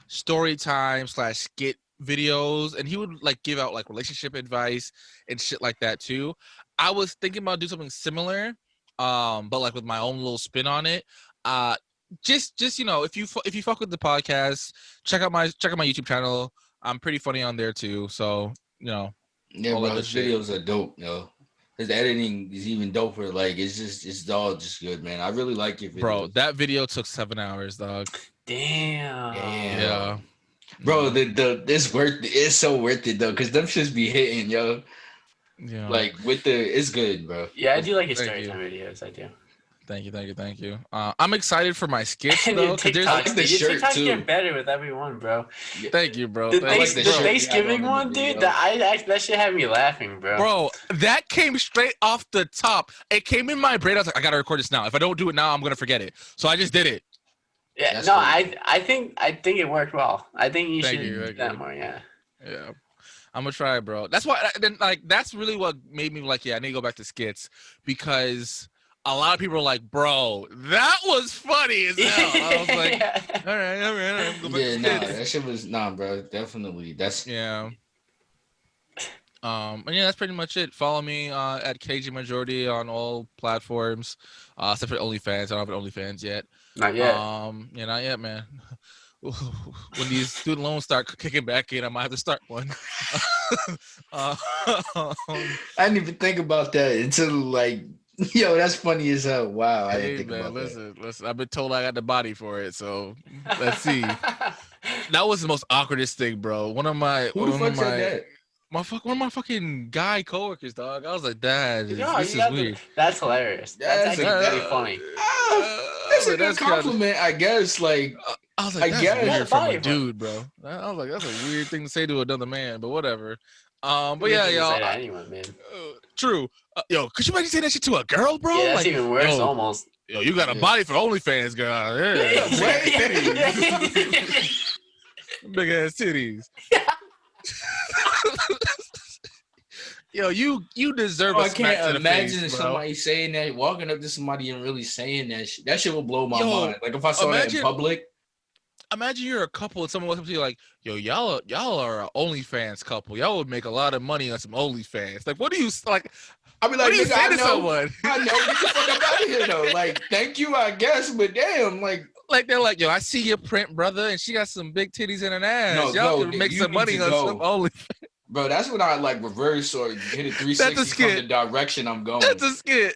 story time / skit videos, and he would like give out like relationship advice and shit like that too. I was thinking about doing something similar, but like with my own little spin on it. Just you know, if you fuck with the podcast, check out my YouTube channel. I'm pretty funny on there too. So you know, yeah, bro, his videos are dope, yo. His editing is even doper. Like it's all just good, man. I really like your videos. Bro, that video took 7 hours, dog. Damn. Yeah. Bro, it's so worth it though, because them shits be hitting, yo. Yeah. Like it's good, bro. Yeah, I do like his story time videos. I do. Thank you. I'm excited for my skits though. TikToks, the shirt TikToks too. get better with every one, bro. Thank you, bro. The Thank you, bro. Thanksgiving one, dude. That shit had me laughing, bro. Bro, that came straight off the top. It came in my brain. I was like, I gotta record this now. If I don't do it now, I'm gonna forget it. So I just did it. Yeah, That's no, cool. I think it worked well. I think you should do that you. more. Yeah. Yeah. I'm gonna try, bro. That's why. That's really what made me like, yeah, I need to go back to skits, because a lot of people are like, bro, that was funny as hell. I was like, all right. I'm going back to skits. That shit was bro. Definitely, that's yeah. And yeah, that's pretty much it. Follow me at KG Majority on all platforms, except for OnlyFans. I don't have an OnlyFans yet. Not yet. Yeah, not yet, man. When these student loans start kicking back in, I might have to start one. I didn't even think about that until like, yo, that's funny as hell. Wow, I didn't think about that. Listen. I've been told I got the body for it, so let's see. That was the most awkwardest thing, bro. One of my fucking guy coworkers, dog. I was like, Dad, this is weird. That's hilarious. That's actually very funny. That's a good compliment, I guess. Like, I was like, that's weird from a dude, bro. I was like, that's a weird thing to say to another man, but whatever. But yeah, y'all. Say that anyone, man. True. Yo, could you imagine saying that shit to a girl, bro? Yeah, that's even worse, almost. Yo, you got a body for OnlyFans, girl. Yeah. Big ass titties. Yo, you deserve a smack to the face, imagine bro. somebody saying that, walking up to somebody and really saying that shit. That shit will blow my mind. Like if I saw that in public. Imagine you're a couple and someone walks up to you like, yo, y'all are an OnlyFans couple. Y'all would make a lot of money on some OnlyFans. Like, what do you like? I be like, what do you say to someone? I know, get the fuck up out of here though. Like, thank you, I guess, but damn, like they're like, yo, I see your print, brother, and she got some big titties in her ass. Y'all could make some money on some OnlyFans. Bro, that's when I like reverse or hit a 360 from the direction I'm going. That's a skit.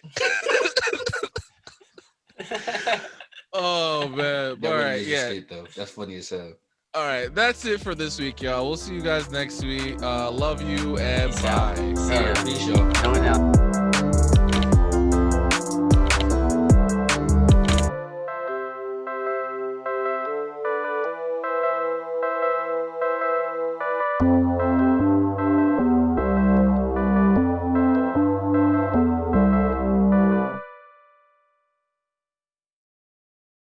Oh man. That All really right, is a yeah. skit, though. That's funny as hell. All right, that's it for this week, y'all. We'll see you guys next week. Love you and Peace bye. out. See ya. Peace, y'all. Going out.